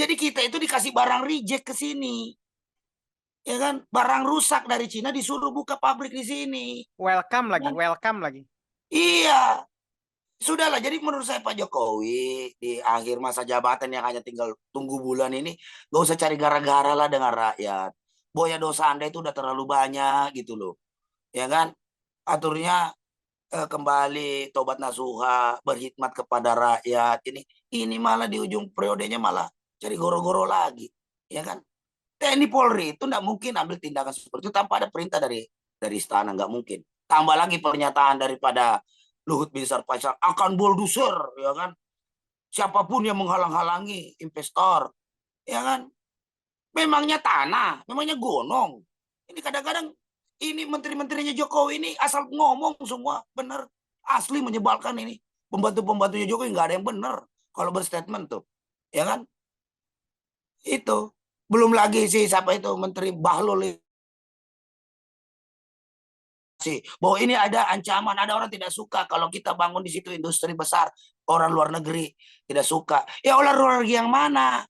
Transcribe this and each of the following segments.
Jadi kita itu dikasih barang reject ke sini. Ya kan? Barang rusak dari Cina disuruh buka pabrik di sini. Welcome lagi, Dan, welcome lagi. iya. Sudahlah, jadi menurut saya Pak Jokowi di akhir masa jabatan yang hanya tinggal tunggu bulan ini, gak usah cari gara-gara lah dengan rakyat. Boya dosa Anda itu udah terlalu banyak gitu loh. Ya kan? Aturnya kembali tobat nasuha, berkhidmat kepada rakyat. Ini malah di ujung periodenya malah cari goro-goro lagi. Ya kan? TNI Polri itu nggak mungkin ambil tindakan seperti itu tanpa ada perintah dari istana, nggak mungkin. Tambah lagi pernyataan daripada Luhut Binsar Panjaitan akan bulldozer, ya kan? Siapapun yang menghalang-halangi investor, ya kan? Memangnya tanah, memangnya gunung. Ini kadang-kadang ini menteri-menterinya Jokowi ini asal ngomong semua benar, asli menyebalkan ini. Pembantu-pembantunya Jokowi nggak ada yang benar kalau berstatement tuh, ya kan? Itu belum lagi sih siapa itu Menteri Bahlul sih bahwa ini ada ancaman, ada orang tidak suka kalau kita bangun di situ industri besar, orang luar negeri tidak suka. Ya orang luar negeri yang mana?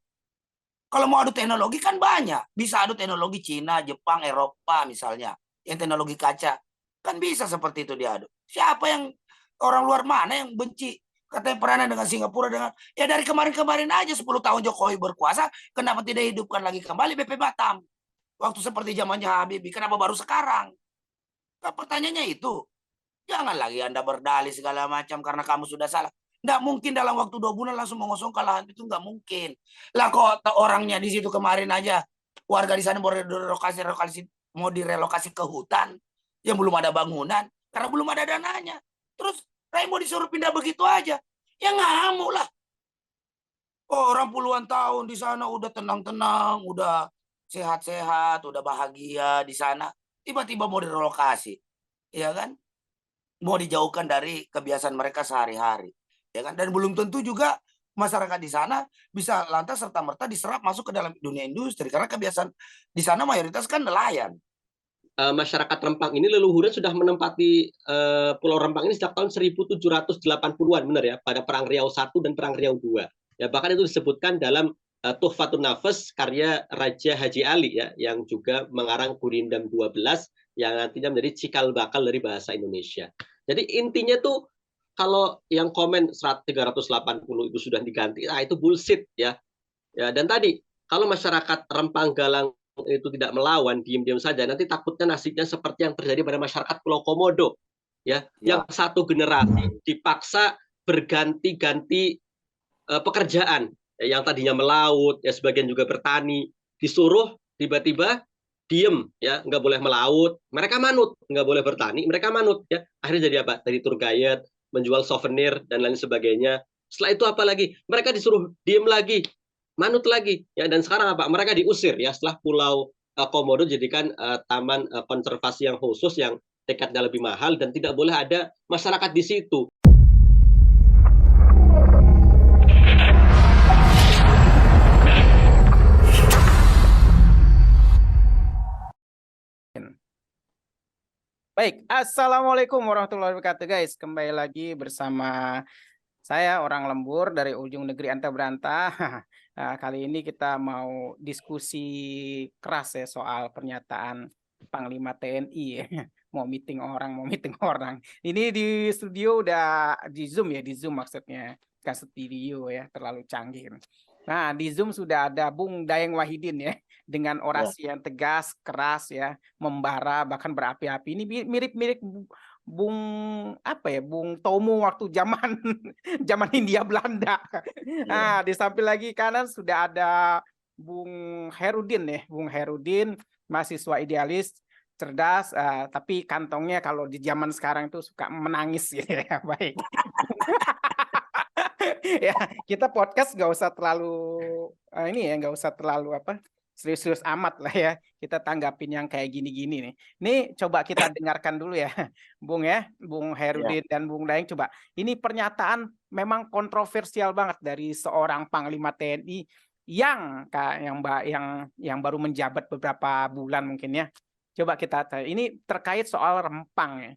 Kalau mau adu teknologi kan banyak, bisa adu teknologi Cina, Jepang, Eropa misalnya, yang teknologi kaca kan bisa seperti itu diadu. Siapa yang orang luar mana yang benci? Katanya pernah dengan Singapura dengan ya dari kemarin-kemarin aja 10 tahun Jokowi berkuasa, kenapa tidak hidupkan lagi kembali BP Batam? Waktu seperti zamannya Habibie, kenapa baru sekarang? Nah, pertanyaannya itu, jangan lagi Anda berdalih segala macam karena kamu sudah salah. Nggak mungkin dalam waktu 2 bulan langsung mengosongkan lahan itu, nggak mungkin. Lah kok orangnya di situ kemarin aja warga di sana mau direlokasi ke hutan yang belum ada bangunan karena belum ada dananya. Terus mau disuruh pindah begitu aja, ya ngamuk lah. Oh, orang puluhan tahun di sana udah tenang-tenang, udah sehat-sehat, udah bahagia di sana, tiba-tiba mau direlokasi, ya kan? Mau dijauhkan dari kebiasaan mereka sehari-hari, ya kan? Dan belum tentu juga masyarakat di sana bisa lantas serta-merta diserap masuk ke dalam dunia industri karena kebiasaan di sana mayoritas kan nelayan. Masyarakat Rempang ini leluhurnya sudah menempati Pulau Rempang ini sejak tahun 1780-an, benar ya, pada Perang Riau I dan Perang Riau II. Ya, bahkan itu disebutkan dalam Tuhfatun Nafas karya Raja Haji Ali ya, yang juga mengarang Gurindam 12 yang nantinya menjadi cikal bakal dari bahasa Indonesia. Jadi intinya tuh kalau yang komen 380 itu sudah diganti, nah itu bullshit ya. Ya, dan tadi kalau masyarakat Rempang Galang itu tidak melawan, diam-diam saja, nanti takutnya nasibnya seperti yang terjadi pada masyarakat Pulau Komodo, ya, yang satu generasi dipaksa berganti-ganti pekerjaan, ya, yang tadinya melaut, ya sebagian juga bertani, disuruh tiba-tiba diem, ya nggak boleh melaut, mereka manut, nggak boleh bertani, mereka manut, ya akhirnya jadi apa? Dari tour guide, menjual souvenir dan lain sebagainya. Setelah itu apa lagi? Mereka disuruh diem lagi, manut lagi, ya dan sekarang apa? Mereka diusir ya setelah Pulau Komodo jadikan taman konservasi yang khusus yang tiketnya lebih mahal dan tidak boleh ada masyarakat di situ. Baik, assalamualaikum warahmatullahi wabarakatuh guys. Kembali lagi bersama saya orang lembur dari ujung negeri Anta Beranta. Kali ini kita mau diskusi keras ya soal pernyataan Panglima TNI. Mau meeting orang, mau meeting orang. Ini di studio udah di Zoom ya, di Zoom maksudnya. Bukan studio ya, terlalu canggih. Nah, di Zoom sudah ada Bung Dayeng Wahidin ya, dengan orasi yang tegas, keras ya, membara bahkan berapi-api. Ini mirip-mirip Bung apa ya, Bung Tomo waktu zaman zaman Hindia Belanda. Nah, di samping lagi kanan sudah ada Bung Herudin ya, Bung Herudin, mahasiswa idealis, cerdas, tapi kantongnya kalau di zaman sekarang itu suka menangis gitu ya. Baik. Ya, kita podcast nggak usah terlalu ini ya, nggak usah terlalu apa serius-serius amat lah ya. Kita tanggapin yang kayak gini-gini nih. Ini coba kita dengarkan dulu ya, Bung ya, Bung Herudin dan Bung Daeng. Coba, ini pernyataan memang kontroversial banget dari seorang Panglima TNI yang baru menjabat beberapa bulan mungkin ya. Coba kita, ini terkait soal Rempang ya.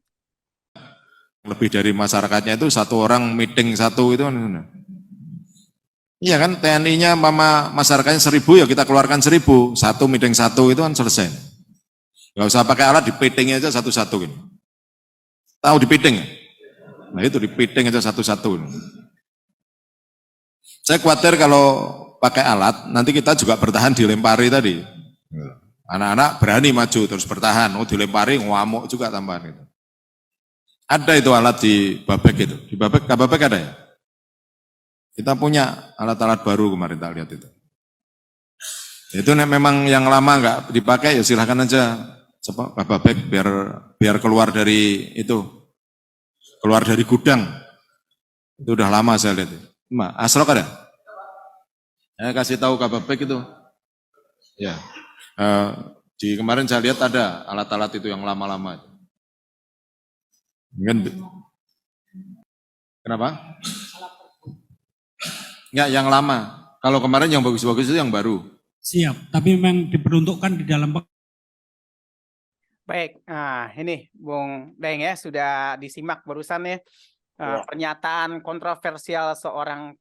Lebih dari masyarakatnya itu satu orang meeting satu itu Iya kan, TNI-nya mama masyarakatnya 1.000 ya kita keluarkan 1.000, satu meeting satu itu kan selesai. Nggak usah pakai alat, dipiting aja satu-satu gitu. Tahu dipiting? Nah itu dipiting aja satu-satu. Saya khawatir kalau pakai alat, nanti kita juga bertahan dilempari tadi. Anak-anak berani maju terus bertahan, dilempari ngamuk juga tambahan itu. Ada itu alat di Babek itu, di Babek, Kababek ada ya? Kita punya alat-alat baru kemarin tak lihat itu. Itu memang yang lama nggak dipakai ya silahkan aja, Kababek biar keluar dari itu, keluar dari gudang. Itu udah lama saya lihat. Asrok ada? Saya kasih tahu Kababek itu. Ya. Di kemarin saya lihat ada alat-alat itu yang lama-lama. Mungkin kenapa? Enggak, yang lama. Kalau kemarin yang bagus-bagus itu yang baru. Siap, tapi memang diperuntukkan di dalam. Baik, nah ini Bung Daeng ya sudah disimak barusan ya, pernyataan kontroversial seorang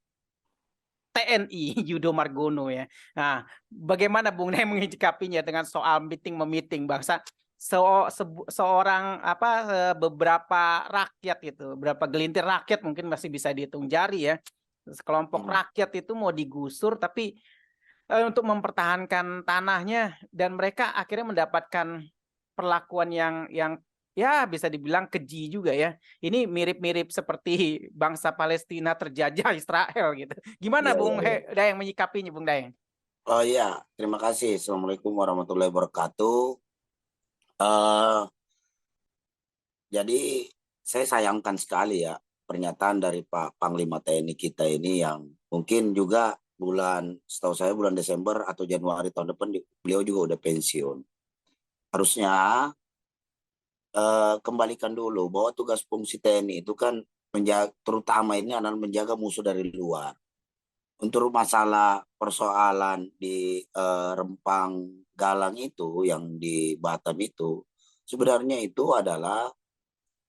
TNI Yudo Margono ya. Nah, bagaimana Bung Daeng menyikapinya dengan soal meeting bangsa seorang beberapa rakyat itu, beberapa gelintir rakyat mungkin masih bisa dihitung jari ya. Sekelompok rakyat itu mau digusur tapi untuk mempertahankan tanahnya dan mereka akhirnya mendapatkan perlakuan yang ya bisa dibilang keji juga ya. Ini mirip-mirip seperti bangsa Palestina terjajah Israel gitu. Gimana Bung Daeng menyikapinya Bung Daeng? Oh iya, terima kasih. Assalamualaikum warahmatullahi wabarakatuh. Jadi saya sayangkan sekali ya pernyataan dari Pak Panglima TNI kita ini yang mungkin juga setahu saya bulan Desember atau Januari tahun depan beliau juga udah pensiun. Harusnya kembalikan dulu bahwa tugas fungsi TNI itu kan terutama ini adalah menjaga musuh dari luar. Untuk masalah persoalan di Rempang Galang itu yang di Batam itu sebenarnya itu adalah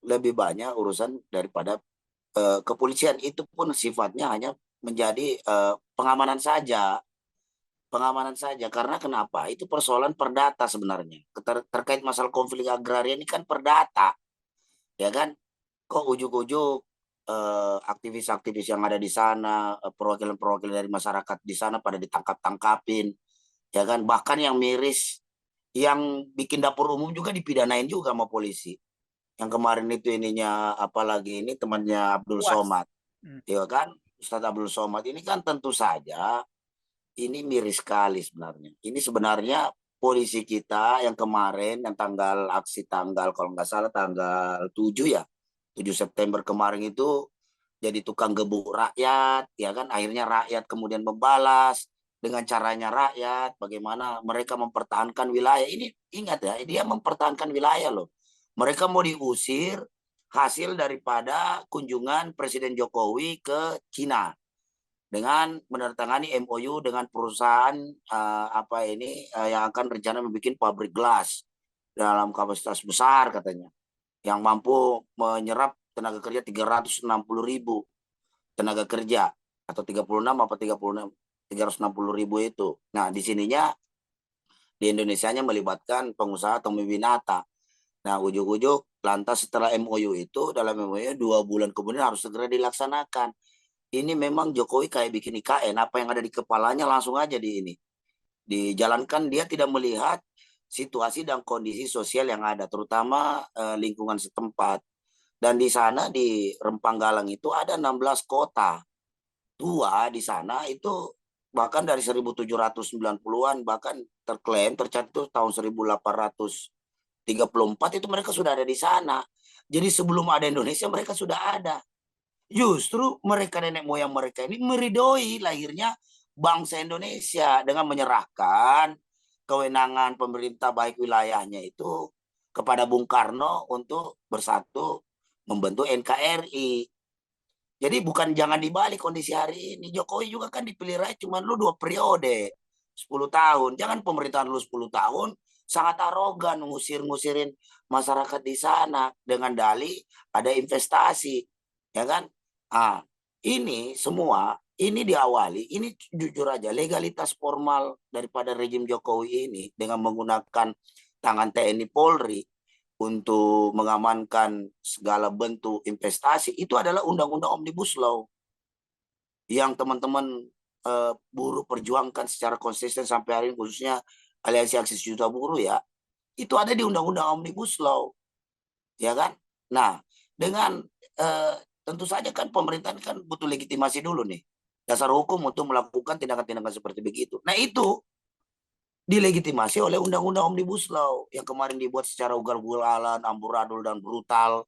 lebih banyak urusan daripada kepolisian, itu pun sifatnya hanya menjadi pengamanan saja karena kenapa itu persoalan perdata sebenarnya terkait masalah konflik agraria ini kan perdata ya kan, kok ujuk-ujuk aktivis-aktivis yang ada di sana, perwakilan-perwakilan dari masyarakat di sana pada ditangkap-tangkapin ya kan, bahkan yang miris yang bikin dapur umum juga dipidanain juga sama polisi. Yang kemarin itu ininya apalagi ini temannya Abdul Somad, ya kan, Ustadz Abdul Somad ini kan tentu saja ini miris sekali sebenarnya. Ini sebenarnya polisi kita yang kemarin yang aksi tanggal kalau nggak salah tanggal 7 ya, 7 September kemarin itu jadi tukang gebuk rakyat, ya kan, akhirnya rakyat kemudian membalas dengan caranya rakyat, bagaimana mereka mempertahankan wilayah. Ini ingat ya, dia mempertahankan wilayah loh. Mereka mau diusir hasil daripada kunjungan Presiden Jokowi ke Cina dengan menandatangani MOU dengan perusahaan yang akan rencana membuat pabrik gelas dalam kapasitas besar katanya, yang mampu menyerap tenaga kerja 360.000 tenaga kerja atau 360.000 itu. Nah, di sininya di Indonesianya melibatkan pengusaha atau Winata. Nah, ujuk-ujuk lantas setelah MOU itu, dalam MOU 2 bulan kemudian harus segera dilaksanakan. Ini memang Jokowi kayak bikin IKN, apa yang ada di kepalanya langsung aja dijalankan. Dia tidak melihat situasi dan kondisi sosial yang ada, terutama lingkungan setempat. Dan di sana di Rempang Galang itu ada 16 kota tua di sana itu, bahkan dari 1790-an bahkan tercatat tahun 1834 itu mereka sudah ada di sana. Jadi sebelum ada Indonesia mereka sudah ada. Justru mereka nenek moyang mereka ini meridoi lahirnya bangsa Indonesia dengan menyerahkan kewenangan pemerintah baik wilayahnya itu kepada Bung Karno untuk bersatu membentuk NKRI. Jadi bukan jangan dibalik kondisi hari ini. Jokowi juga kan dipilih rakyat cuma lu 2 periode 10 tahun. Jangan pemerintahan lu 10 tahun sangat arogan ngusirin masyarakat di sana dengan dalih ada investasi, ya kan? Ini semua ini diawali, ini jujur aja legalitas formal daripada rejim Jokowi ini dengan menggunakan tangan TNI Polri untuk mengamankan segala bentuk investasi itu adalah undang-undang Omnibus Law yang teman-teman buruh perjuangkan secara konsisten sampai hari ini, khususnya Aliansi Aksi Juta Buruh ya, itu ada di undang-undang Omnibus Law, ya kan? Nah, dengan tentu saja kan pemerintah kan butuh legitimasi dulu nih, dasar hukum untuk melakukan tindakan-tindakan seperti begitu. Nah itu dilegitimasi oleh undang-undang Omnibus Law yang kemarin dibuat secara ugal-ugalan, amburadul dan brutal,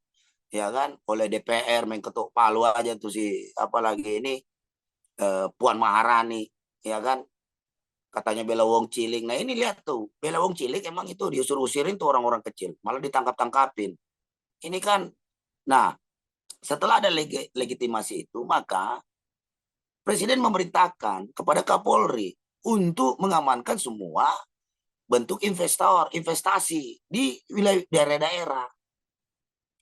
ya kan? Oleh DPR, main ketuk palu aja tuh si apalagi ini Puan Maharani, ya kan? Katanya bela wong cilik. Nah ini lihat tuh, bela wong cilik emang itu diusir-usirin tuh orang-orang kecil, malah ditangkap-tangkapin. Ini kan, nah setelah ada legitimasi itu, maka Presiden memerintahkan kepada Kapolri untuk mengamankan semua bentuk investasi di wilayah daerah-daerah.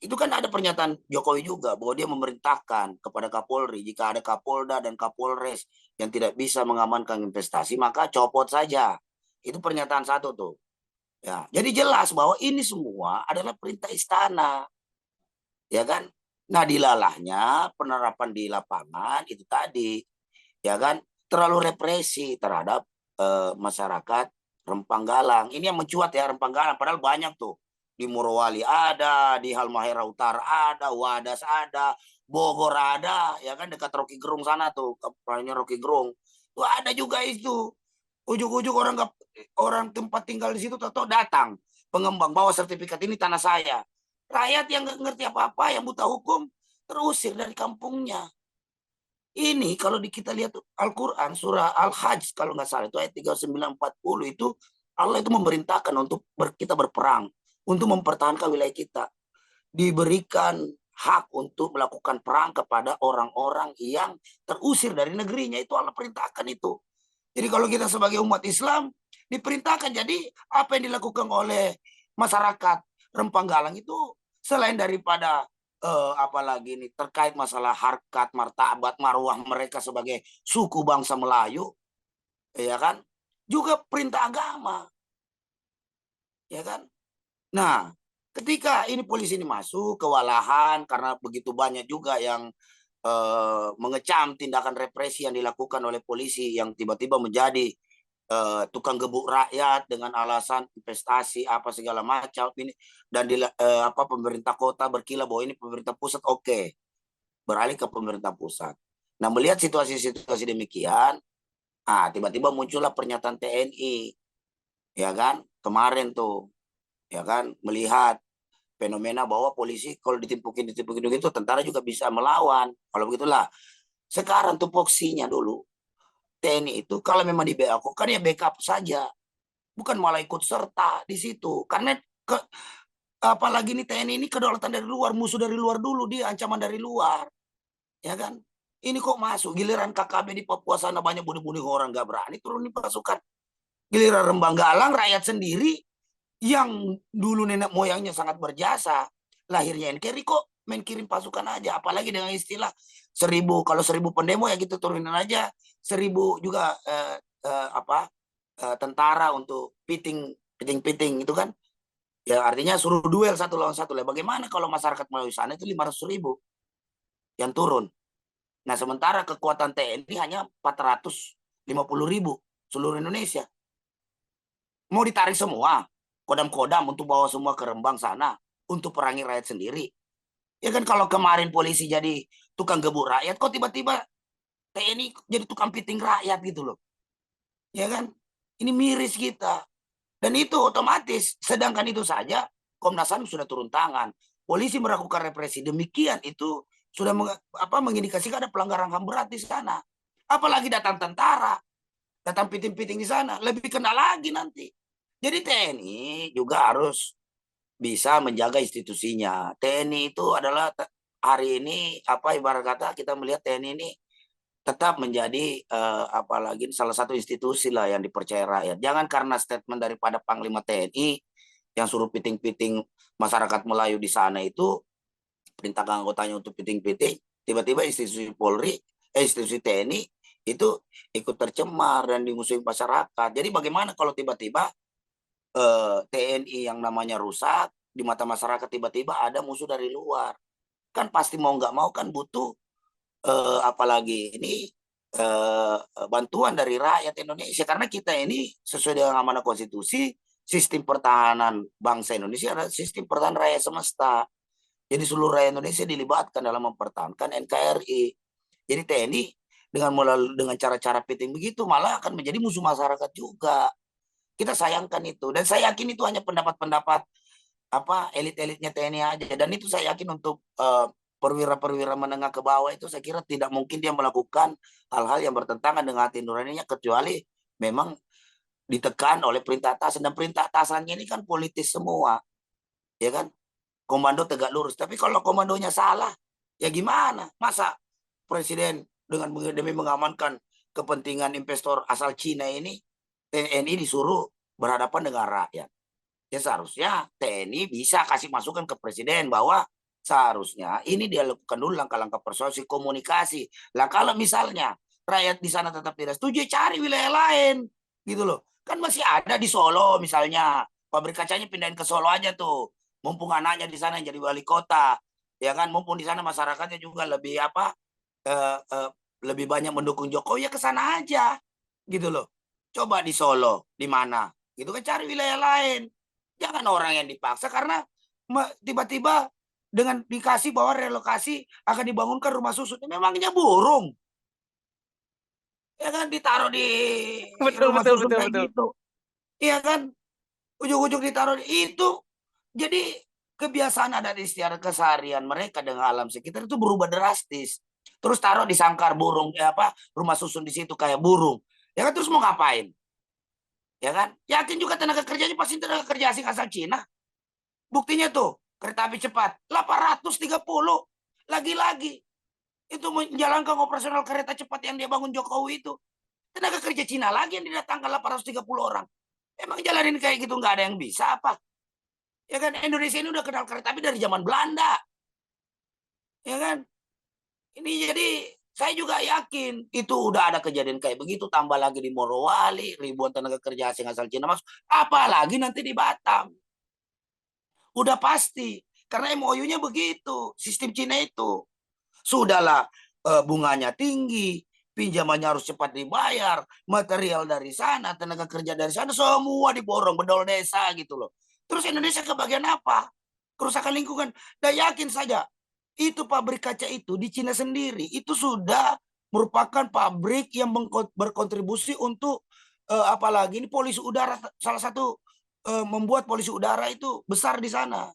Itu kan ada pernyataan Jokowi juga bahwa dia memerintahkan kepada Kapolri jika ada Kapolda dan Kapolres yang tidak bisa mengamankan investasi maka copot saja. Itu pernyataan satu tuh. Ya, jadi jelas bahwa ini semua adalah perintah istana. Ya kan? Nah, dilalahnya penerapan di lapangan itu tadi, ya kan? Terlalu represi terhadap masyarakat Rempang Galang. Ini yang mencuat ya Rempang Galang, padahal banyak tuh. Di Morowali ada, di Halmahera Utara ada, Wadas ada, Bogor ada, ya kan dekat Rocky Gerung sana tuh, kapalnya Rocky Gerung. Tuh ada juga itu. Ujuk-ujuk orang tempat tinggal di situ tahu datang pengembang bawa sertifikat ini tanah saya. Rakyat yang nggak ngerti apa-apa, yang buta hukum, terusir dari kampungnya. Ini kalau kita lihat Al-Quran, surah Al-Hajj, kalau nggak salah, itu ayat 39-40, itu Allah itu memerintahkan untuk kita berperang, untuk mempertahankan wilayah kita. Diberikan hak untuk melakukan perang kepada orang-orang yang terusir dari negerinya, itu Allah perintahkan itu. Jadi kalau kita sebagai umat Islam, diperintahkan. Jadi apa yang dilakukan oleh masyarakat Rempang Galang itu selain daripada apalagi ini terkait masalah harkat, martabat, marwah mereka sebagai suku bangsa Melayu, ya kan? Juga perintah agama, ya kan? Nah, ketika ini polisi ini masuk kewalahan karena begitu banyak juga yang mengecam tindakan represi yang dilakukan oleh polisi yang tiba-tiba menjadi tukang gebuk rakyat dengan alasan investasi apa segala macam ini dan pemerintah kota berkilah bahwa ini pemerintah pusat beralih ke pemerintah pusat. Nah melihat situasi demikian, tiba-tiba muncullah pernyataan TNI, ya kan kemarin tuh, ya kan melihat fenomena bahwa polisi kalau ditimpukin gitu tentara juga bisa melawan. Kalau begitulah sekarang tupoksinya dulu TNI itu kalau memang di backup kan ya backup saja, bukan malah ikut serta di situ. Karena apalagi nih TNI ini kedaulatan dari luar, musuh dari luar dulu, dia ancaman dari luar, ya kan? Ini kok masuk giliran KKB di Papua sana banyak bunuh-bunuh orang nggak berani turunin pasukan. Giliran Rembang Galang rakyat sendiri yang dulu nenek moyangnya sangat berjasa, lahirnya NKRI kok main kirim pasukan aja, apalagi dengan istilah 1000, kalau 1000 pendemo ya gitu turunin aja 1000 juga tentara untuk piting itu kan, ya artinya suruh duel satu lawan satu lah. Bagaimana kalau masyarakat melalui sana itu 500.000 yang turun, nah sementara kekuatan TNI hanya 450.000 seluruh Indonesia. Mau ditarik semua kodam-kodam untuk bawa semua ke Rembang sana untuk perangi rakyat sendiri. Ya kan kalau kemarin polisi jadi tukang gebuk rakyat, kok tiba-tiba TNI jadi tukang piting rakyat gitu loh. Ya kan? Ini miris kita. Dan itu otomatis, sedangkan itu saja Komnas HAM sudah turun tangan. Polisi melakukan represi demikian itu sudah mengindikasikan ada pelanggaran HAM berat di sana. Apalagi datang tentara, datang piting-piting di sana, lebih kena lagi nanti. Jadi TNI juga harus bisa menjaga institusinya. TNI itu adalah hari ini ibarat kata kita melihat TNI ini tetap menjadi apalagi salah satu institusi lah yang dipercaya rakyat. Jangan karena statement daripada Panglima TNI yang suruh piting-piting masyarakat Melayu di sana itu perintah anggotanya untuk piting-piting, tiba-tiba institusi Polri, institusi TNI itu ikut tercemar dan dimusuhi masyarakat. Jadi bagaimana kalau tiba-tiba TNI yang namanya rusak di mata masyarakat, tiba-tiba ada musuh dari luar, kan pasti mau nggak mau kan butuh apalagi ini bantuan dari rakyat Indonesia, karena kita ini sesuai dengan amanah konstitusi, sistem pertahanan bangsa Indonesia adalah sistem pertahanan rakyat semesta. Jadi seluruh rakyat Indonesia dilibatkan dalam mempertahankan NKRI. Jadi TNI dengan cara-cara piting begitu malah akan menjadi musuh masyarakat juga. Kita sayangkan itu, dan saya yakin itu hanya pendapat-pendapat elit-elitnya TNI aja, dan itu saya yakin untuk perwira-perwira menengah ke bawah itu saya kira tidak mungkin dia melakukan hal-hal yang bertentangan dengan hati nuraninya, kecuali memang ditekan oleh perintah atasan, dan perintah atasannya ini kan politis semua, ya kan, komando tegak lurus. Tapi kalau komandonya salah, ya gimana? Masa presiden demi mengamankan kepentingan investor asal Cina ini, TNI disuruh berhadapan dengan rakyat? Ya seharusnya TNI bisa kasih masukan ke presiden bahwa seharusnya ini dia lakukan dulu langkah-langkah persuasi komunikasi. Lah kalau misalnya rakyat di sana tetap tidak setuju, cari wilayah lain gitu loh. Kan masih ada di Solo misalnya, pabrik kacanya pindahin ke Solo aja tuh. Mumpung anaknya di sana yang jadi wali kota, ya kan, mumpung di sana masyarakatnya juga lebih lebih banyak mendukung Jokowi, ya ke sana aja gitu loh. Coba di Solo, di mana? Gitu kan, cari wilayah lain. Jangan orang yang dipaksa karena tiba-tiba dengan dikasih bahwa relokasi akan dibangunkan rumah susun. Memangnya burung? Ya kan, ditaruh di Betul, rumah betul, susun betul, kayak betul. gitu. Iya kan? Ujung-ujung ditaruh itu. Jadi kebiasaan adat istiadat keseharian mereka dengan alam sekitar itu berubah drastis. Terus taruh di sangkar burung, rumah susun di situ kayak burung. Ya kan, terus mau ngapain? Ya kan? Yakin juga tenaga kerjanya pasti tenaga kerja asing asal Cina. Buktinya tuh, kereta api cepat 830. Lagi-lagi itu menjalankan operasional kereta cepat yang dia bangun Jokowi itu. Tenaga kerja Cina lagi yang didatangkan 830 orang. Emang jalanin kayak gitu nggak ada yang bisa apa? Ya kan, Indonesia ini udah kenal kereta api dari zaman Belanda. Ya kan? Ini jadi saya juga yakin itu udah ada kejadian kayak begitu, tambah lagi di Morowali, ribuan tenaga kerja asing asal Cina masuk, apalagi nanti di Batam. Udah pasti, karena MOU-nya begitu, sistem Cina itu. Sudahlah, bunganya tinggi, pinjamannya harus cepat dibayar, material dari sana, tenaga kerja dari sana, semua diborong, bedol desa gitu loh. Terus Indonesia kebagian apa? Kerusakan lingkungan. Dan yakin saja, itu pabrik kaca itu di Cina sendiri, itu sudah merupakan pabrik yang berkontribusi untuk apalagi ini polusi udara, salah satu membuat polusi udara itu besar di sana.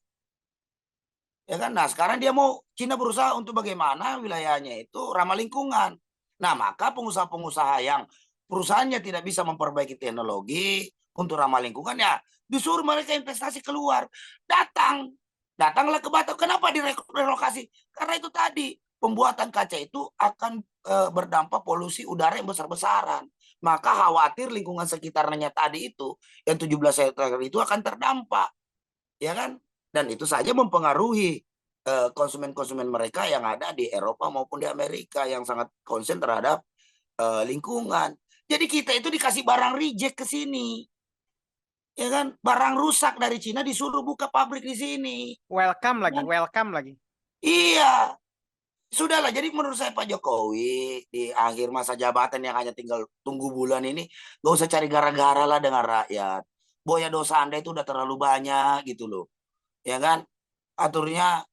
Ya kan? Nah, sekarang dia mau, Cina berusaha untuk bagaimana wilayahnya itu ramah lingkungan. Nah, maka pengusaha-pengusaha yang perusahaannya tidak bisa memperbaiki teknologi untuk ramah lingkungan, ya disuruh mereka investasi keluar. Datanglah ke Batam. Kenapa direlokasi? Karena itu tadi, pembuatan kaca itu akan berdampak polusi udara yang besar-besaran. Maka khawatir lingkungan sekitarnya tadi itu, yang 17 hektar itu akan terdampak. Ya kan? Dan itu saja mempengaruhi konsumen-konsumen mereka yang ada di Eropa maupun di Amerika yang sangat konsen terhadap lingkungan. Jadi kita itu dikasih barang reject ke sini. Ya kan? Barang rusak dari Cina disuruh buka pabrik di sini. Welcome lagi. Iya. Sudahlah, jadi menurut saya Pak Jokowi di akhir masa jabatan yang hanya tinggal tunggu bulan ini, gak usah cari gara-gara lah dengan rakyat. Boya dosa Anda itu udah terlalu banyak gitu loh. Ya kan? Aturnya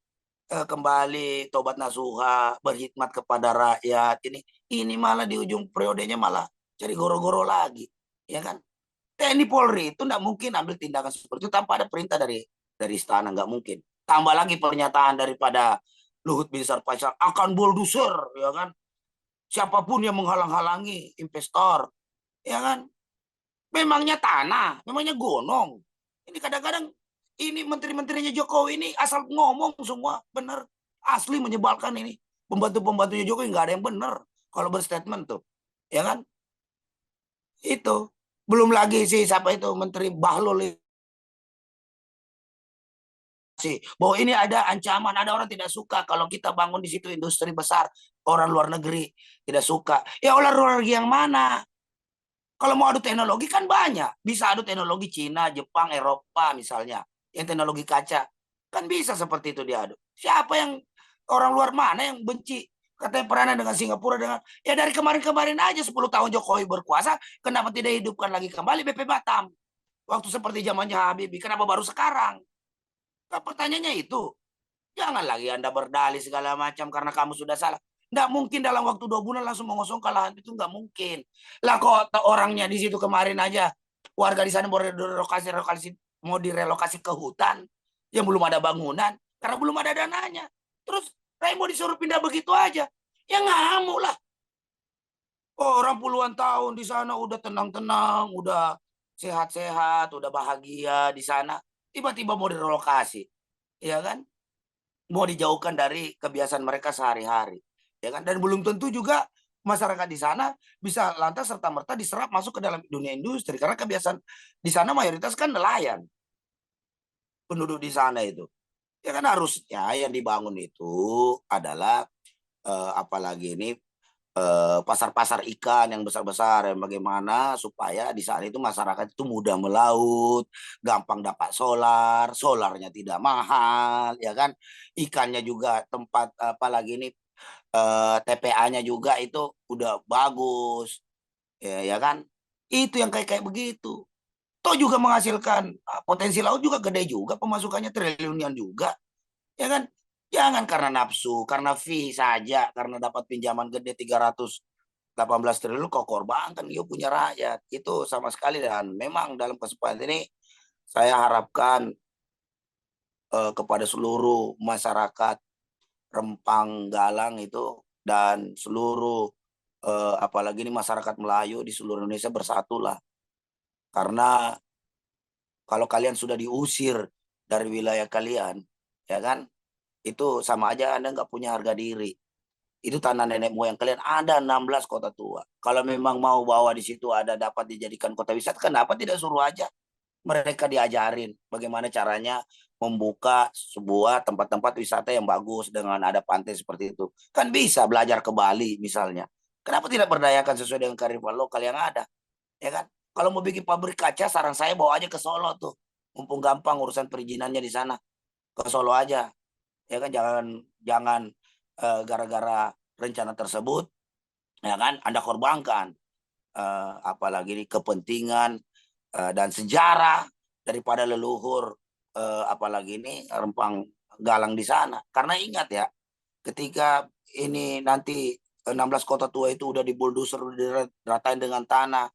kembali tobat nasuha, berkhidmat kepada rakyat. Ini malah di ujung periodenya malah cari goro-goro lagi, ya kan? TNI Polri itu nggak mungkin ambil tindakan seperti itu tanpa ada perintah dari istana, nggak mungkin. Tambah lagi pernyataan daripada Luhut Binsar Panjaitan akan bulldozer, ya kan? Siapapun yang menghalang-halangi investor, ya kan? Memangnya tanah, memangnya gonong. Ini kadang-kadang ini menteri-menterinya Jokowi ini asal ngomong semua, bener. Asli menyebalkan ini. Pembantu-pembantunya Jokowi nggak ada yang bener kalau berstatement tuh. Ya kan? Itu. Belum lagi sih siapa itu Menteri Bahlul bahwa ini ada ancaman, ada orang tidak suka kalau kita bangun di situ industri besar. orang luar negeri tidak suka. Ya orang luar negeri yang mana? Kalau mau adu teknologi kan banyak. Bisa adu teknologi Cina, Jepang, Eropa misalnya. Yang teknologi kaca. Kan bisa seperti itu diadu. Siapa yang orang luar mana yang benci? Katanya pernah dengan Singapura dengan ya dari kemarin-kemarin aja 10 tahun Jokowi berkuasa, kenapa tidak hidupkan lagi kembali BP Batam? Waktu seperti zamannya Habibie, kenapa baru sekarang? Kan pertanyaannya itu. Jangan lagi Anda berdalih segala macam karena kamu sudah salah. Nggak mungkin dalam waktu 2 bulan langsung mengosongkan lahan itu, nggak mungkin. Lah kok orangnya di situ kemarin aja warga di sana mau direlokasi ke hutan yang belum ada bangunan karena belum ada dananya. Terus saya mau disuruh pindah begitu aja. Ya ngamuk lah. Orang puluhan tahun di sana udah tenang-tenang, udah sehat-sehat, udah bahagia di sana. Tiba-tiba mau direlokasi. Ya kan? Mau dijauhkan dari kebiasaan mereka sehari-hari, ya kan? Dan belum tentu juga masyarakat di sana bisa lantas serta-merta diserap masuk ke dalam dunia industri karena kebiasaan di sana mayoritas kan nelayan penduduk di sana itu. Ya kan harusnya yang dibangun itu adalah apalagi ini pasar-pasar ikan yang besar-besar yang bagaimana supaya di sana itu masyarakat itu mudah melaut, gampang dapat solarnya tidak mahal, ya kan? Ikannya juga tempat apalagi ini TPA-nya juga itu udah bagus, ya kan? Itu yang kayak begitu. Toh juga menghasilkan potensi laut juga gede juga, pemasukannya triliunan juga, ya kan? Jangan karena nafsu, karena fee saja, karena dapat pinjaman gede 318 triliun kok korbankan yuk punya rakyat. Itu sama sekali. Dan memang dalam kesempatan ini saya harapkan kepada seluruh masyarakat Rempang Galang itu dan seluruh apalagi ini masyarakat Melayu di seluruh Indonesia bersatulah. Karena kalau kalian sudah diusir dari wilayah kalian, ya kan? Itu sama aja Anda nggak punya harga diri. Itu tanah nenek moyang kalian, ada 16 kota tua. Kalau memang mau bahwa di situ ada dapat dijadikan kota wisata, kenapa tidak suruh aja mereka diajarin bagaimana caranya membuka sebuah tempat-tempat wisata yang bagus dengan ada pantai seperti itu. Kan bisa belajar ke Bali misalnya. Kenapa tidak berdayakan sesuai dengan kearifan lokal yang ada? Ya kan? Kalau mau bikin pabrik kaca, saran saya bawa aja ke Solo tuh. Mumpung gampang urusan perizinannya di sana. Ke Solo aja. Ya kan, jangan gara-gara rencana tersebut ya kan Anda korbankan apalagi ini kepentingan dan sejarah daripada leluhur apalagi ini Rempang Galang di sana. Karena ingat ya, ketika ini nanti 16 kota tua itu udah dibuldoser, diratain dengan tanah,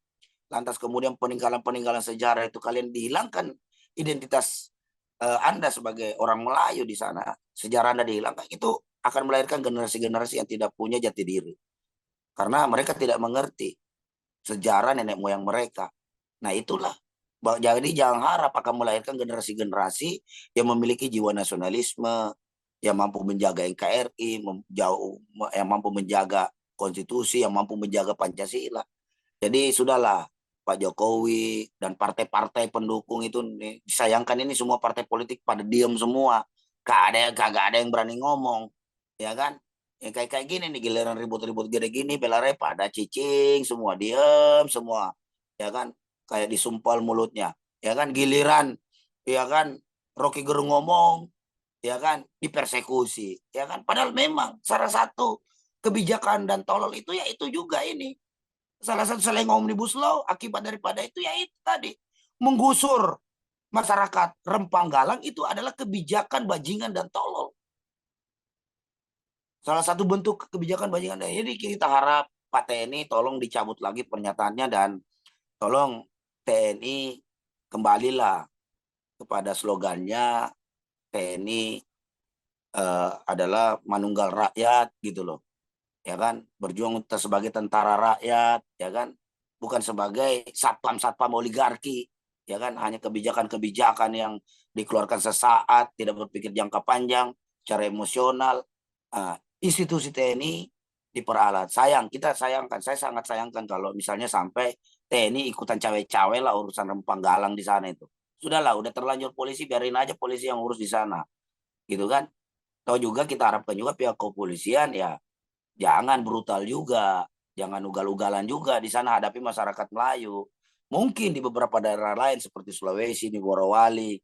lantas kemudian peninggalan-peninggalan sejarah itu kalian dihilangkan identitas Anda sebagai orang Melayu di sana, sejarah Anda dihilangkan, itu akan melahirkan generasi-generasi yang tidak punya jati diri. Karena mereka tidak mengerti sejarah nenek moyang mereka. Nah itulah. Jadi jangan harap akan melahirkan generasi-generasi yang memiliki jiwa nasionalisme, yang mampu menjaga NKRI, yang mampu menjaga konstitusi, yang mampu menjaga Pancasila. Jadi sudahlah, Pak Jokowi dan partai-partai pendukung itu disayangkan ini semua partai politik pada diam semua. Kagak ada yang berani ngomong, ya kan? Ya kayak gini nih, giliran ribut-ribut gede gini, belare pada cicing semua, diem semua, ya kan? Kayak disumpal mulutnya, ya kan? Giliran, ya kan? Rocky Gerung ngomong, ya kan? Dipersekusi, ya kan? Padahal memang salah satu kebijakan dan tolol itu ya itu juga ini. Salah satu selain Omnibus Law, akibat daripada itu ya itu tadi. Menggusur masyarakat Rempang Galang itu adalah kebijakan bajingan dan tolol. Salah satu bentuk kebijakan bajingan. Jadi kita harap Pak TNI tolong dicabut lagi pernyataannya dan tolong TNI kembalilah kepada slogannya TNI adalah manunggal rakyat gitu loh. Ya kan, berjuang sebagai tentara rakyat, ya kan, bukan sebagai satpam oligarki, ya kan, hanya kebijakan-kebijakan yang dikeluarkan sesaat, tidak berpikir jangka panjang, secara emosional. Institusi TNI diperalat. Saya sangat sayangkan kalau misalnya sampai TNI ikutan cawe-cawe lah urusan Rempang Galang di sana itu. Sudahlah, udah terlanjur polisi, biarin aja polisi yang urus di sana, gitu kan. Tahu juga kita harapkan juga pihak kepolisian ya Jangan brutal juga, jangan ugal-ugalan juga di sana hadapi masyarakat Melayu. Mungkin di beberapa daerah lain seperti Sulawesi, di Morowali,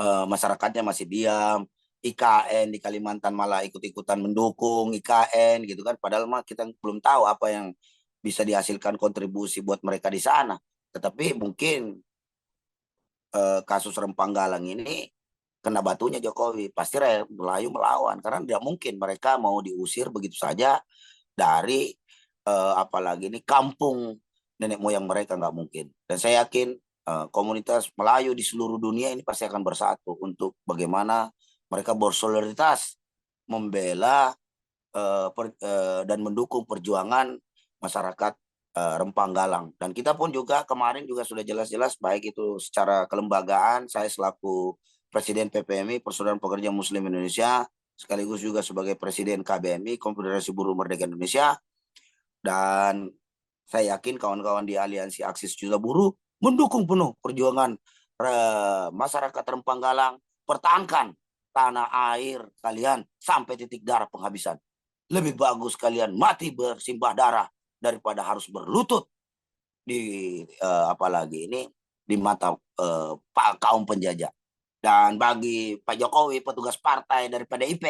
masyarakatnya masih diam. IKN di Kalimantan malah ikut-ikutan mendukung IKN gitu kan. Padahal mah kita belum tahu apa yang bisa dihasilkan kontribusi buat mereka di sana. Tetapi mungkin kasus Rempang Galang ini kena batunya Jokowi. Pasti rakyat Melayu melawan karena tidak mungkin mereka mau diusir begitu saja dari apalagi ini kampung nenek moyang mereka, nggak mungkin. Dan saya yakin komunitas Melayu di seluruh dunia ini pasti akan bersatu untuk bagaimana mereka bersolidaritas membela dan mendukung perjuangan masyarakat Rempang Galang. Dan kita pun juga kemarin juga sudah jelas-jelas baik itu secara kelembagaan, saya selaku Presiden PPMI Persaudaraan Pekerja Muslim Indonesia, sekaligus juga sebagai Presiden KBMI Konfederasi Buruh Merdeka Indonesia, dan saya yakin kawan-kawan di Aliansi Aksi Sejuta Buruh mendukung penuh perjuangan masyarakat Rempang Galang. Pertahankan tanah air kalian sampai titik darah penghabisan. Lebih bagus kalian mati bersimbah darah daripada harus berlutut di apalagi ini di mata kaum penjajah. Dan bagi Pak Jokowi, petugas partai dari PDIP,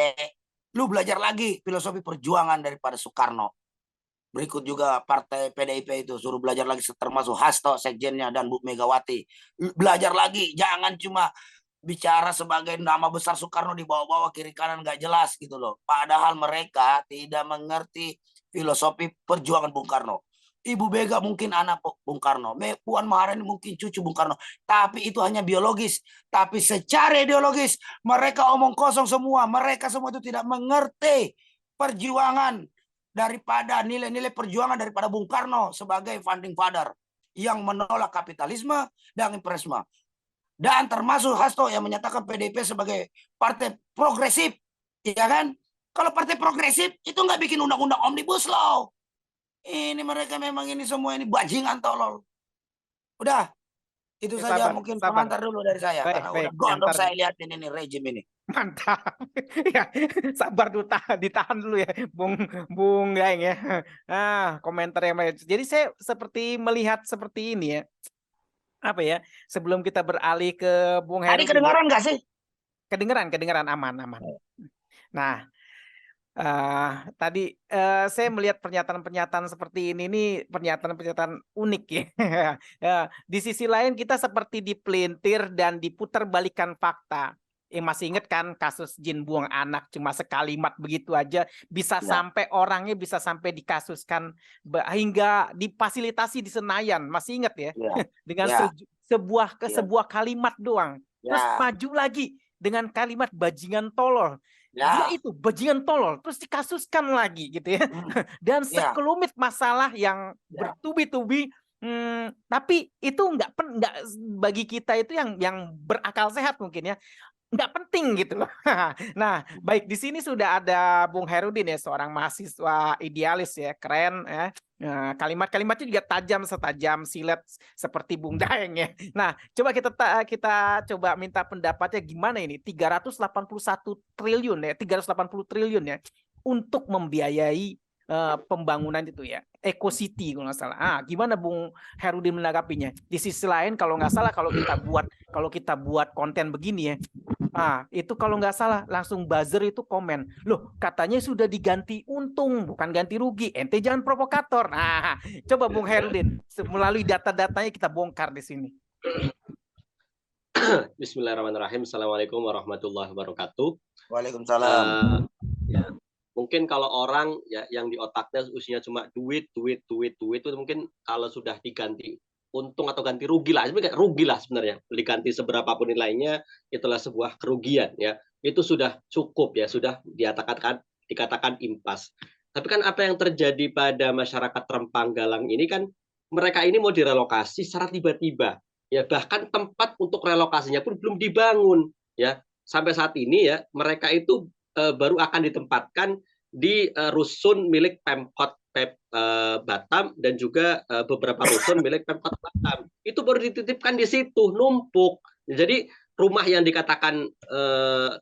lu belajar lagi filosofi perjuangan daripada Soekarno. Berikut juga partai PDIP itu suruh belajar lagi, termasuk Hasto sekjennya dan Bu Megawati. Belajar lagi, jangan cuma bicara sebagai nama besar Soekarno di bawah-bawah kiri kanan nggak jelas gitu loh. Padahal mereka tidak mengerti filosofi perjuangan Bung Karno. Ibu Mega mungkin anak Bung Karno, Puan Maharani mungkin cucu Bung Karno, tapi itu hanya biologis. Tapi secara ideologis mereka omong kosong semua. Mereka semua itu tidak mengerti perjuangan daripada nilai-nilai perjuangan daripada Bung Karno sebagai founding father yang menolak kapitalisme dan imperialisme. Dan termasuk Hasto yang menyatakan PDIP sebagai partai progresif, ya kan? Kalau partai progresif itu nggak bikin undang-undang omnibus law. Ini mereka memang ini semua ini bajingan tolol. Udah, itu saja mungkin pengantar dulu dari saya. Baik, Karena baik, udah gondok pengantar. saya lihatin ini rejim ini. Mantap. Ya, sabar dulu, ditahan dulu ya, Bung Daeng ya. Komentar yang baik. Jadi saya seperti melihat seperti ini ya. Apa ya? Sebelum kita beralih ke Bung Heru. Tadi kedengaran nggak sih? Kedengeran aman. Nah, tadi saya melihat pernyataan-pernyataan seperti ini nih, pernyataan-pernyataan unik ya. Di sisi lain kita seperti dipelintir dan diputarbalikkan fakta. Masih ingat kan kasus Jin buang anak cuma sekalimat begitu aja bisa sampai orangnya bisa sampai dikasuskan hingga difasilitasi di Senayan, masih ingat ya? Dengan sebuah kalimat doang. Terus maju lagi dengan kalimat bajingan tolol. Dia itu bajingan tolol terus dikasuskan lagi gitu ya. Dan sekelumit masalah yang bertubi-tubi. Tapi itu nggak bagi kita itu yang berakal sehat mungkin ya, nggak penting gitu. Nah, baik, di sini sudah ada Bung Herudin ya, seorang mahasiswa idealis ya, keren ya. Kalimat-kalimatnya juga tajam setajam silet seperti Bung Daeng ya. Nah, coba kita coba minta pendapatnya gimana ini 381 triliun ya, 380 triliun ya untuk membiayai pembangunan itu ya, Eco City kalau nggak salah. Gimana Bung Herudin menanggapinya? Di sisi lain kalau nggak salah kalau kita buat konten begini ya, itu kalau nggak salah langsung buzzer itu komen, loh katanya sudah diganti untung bukan ganti rugi, ente jangan provokator. Nah, coba Bung Herudin melalui data-datanya kita bongkar di sini. Bismillahirrahmanirrahim. Assalamualaikum warahmatullahi wabarakatuh. Waalaikumsalam. Mungkin kalau orang ya yang di otaknya usianya cuma duit itu mungkin kalau sudah diganti untung atau ganti rugi lah, sebenarnya rugi lah sebenarnya, diganti seberapapun nilainya itulah sebuah kerugian ya, itu sudah cukup ya, sudah dikatakan impas. Tapi kan apa yang terjadi pada masyarakat Rempang Galang ini kan mereka ini mau direlokasi secara tiba-tiba ya, bahkan tempat untuk relokasinya pun belum dibangun ya, sampai saat ini ya mereka itu baru akan ditempatkan di rusun milik Pemkot Batam dan juga beberapa rusun milik Pemkot Batam. Itu baru dititipkan di situ, numpuk. Jadi rumah yang dikatakan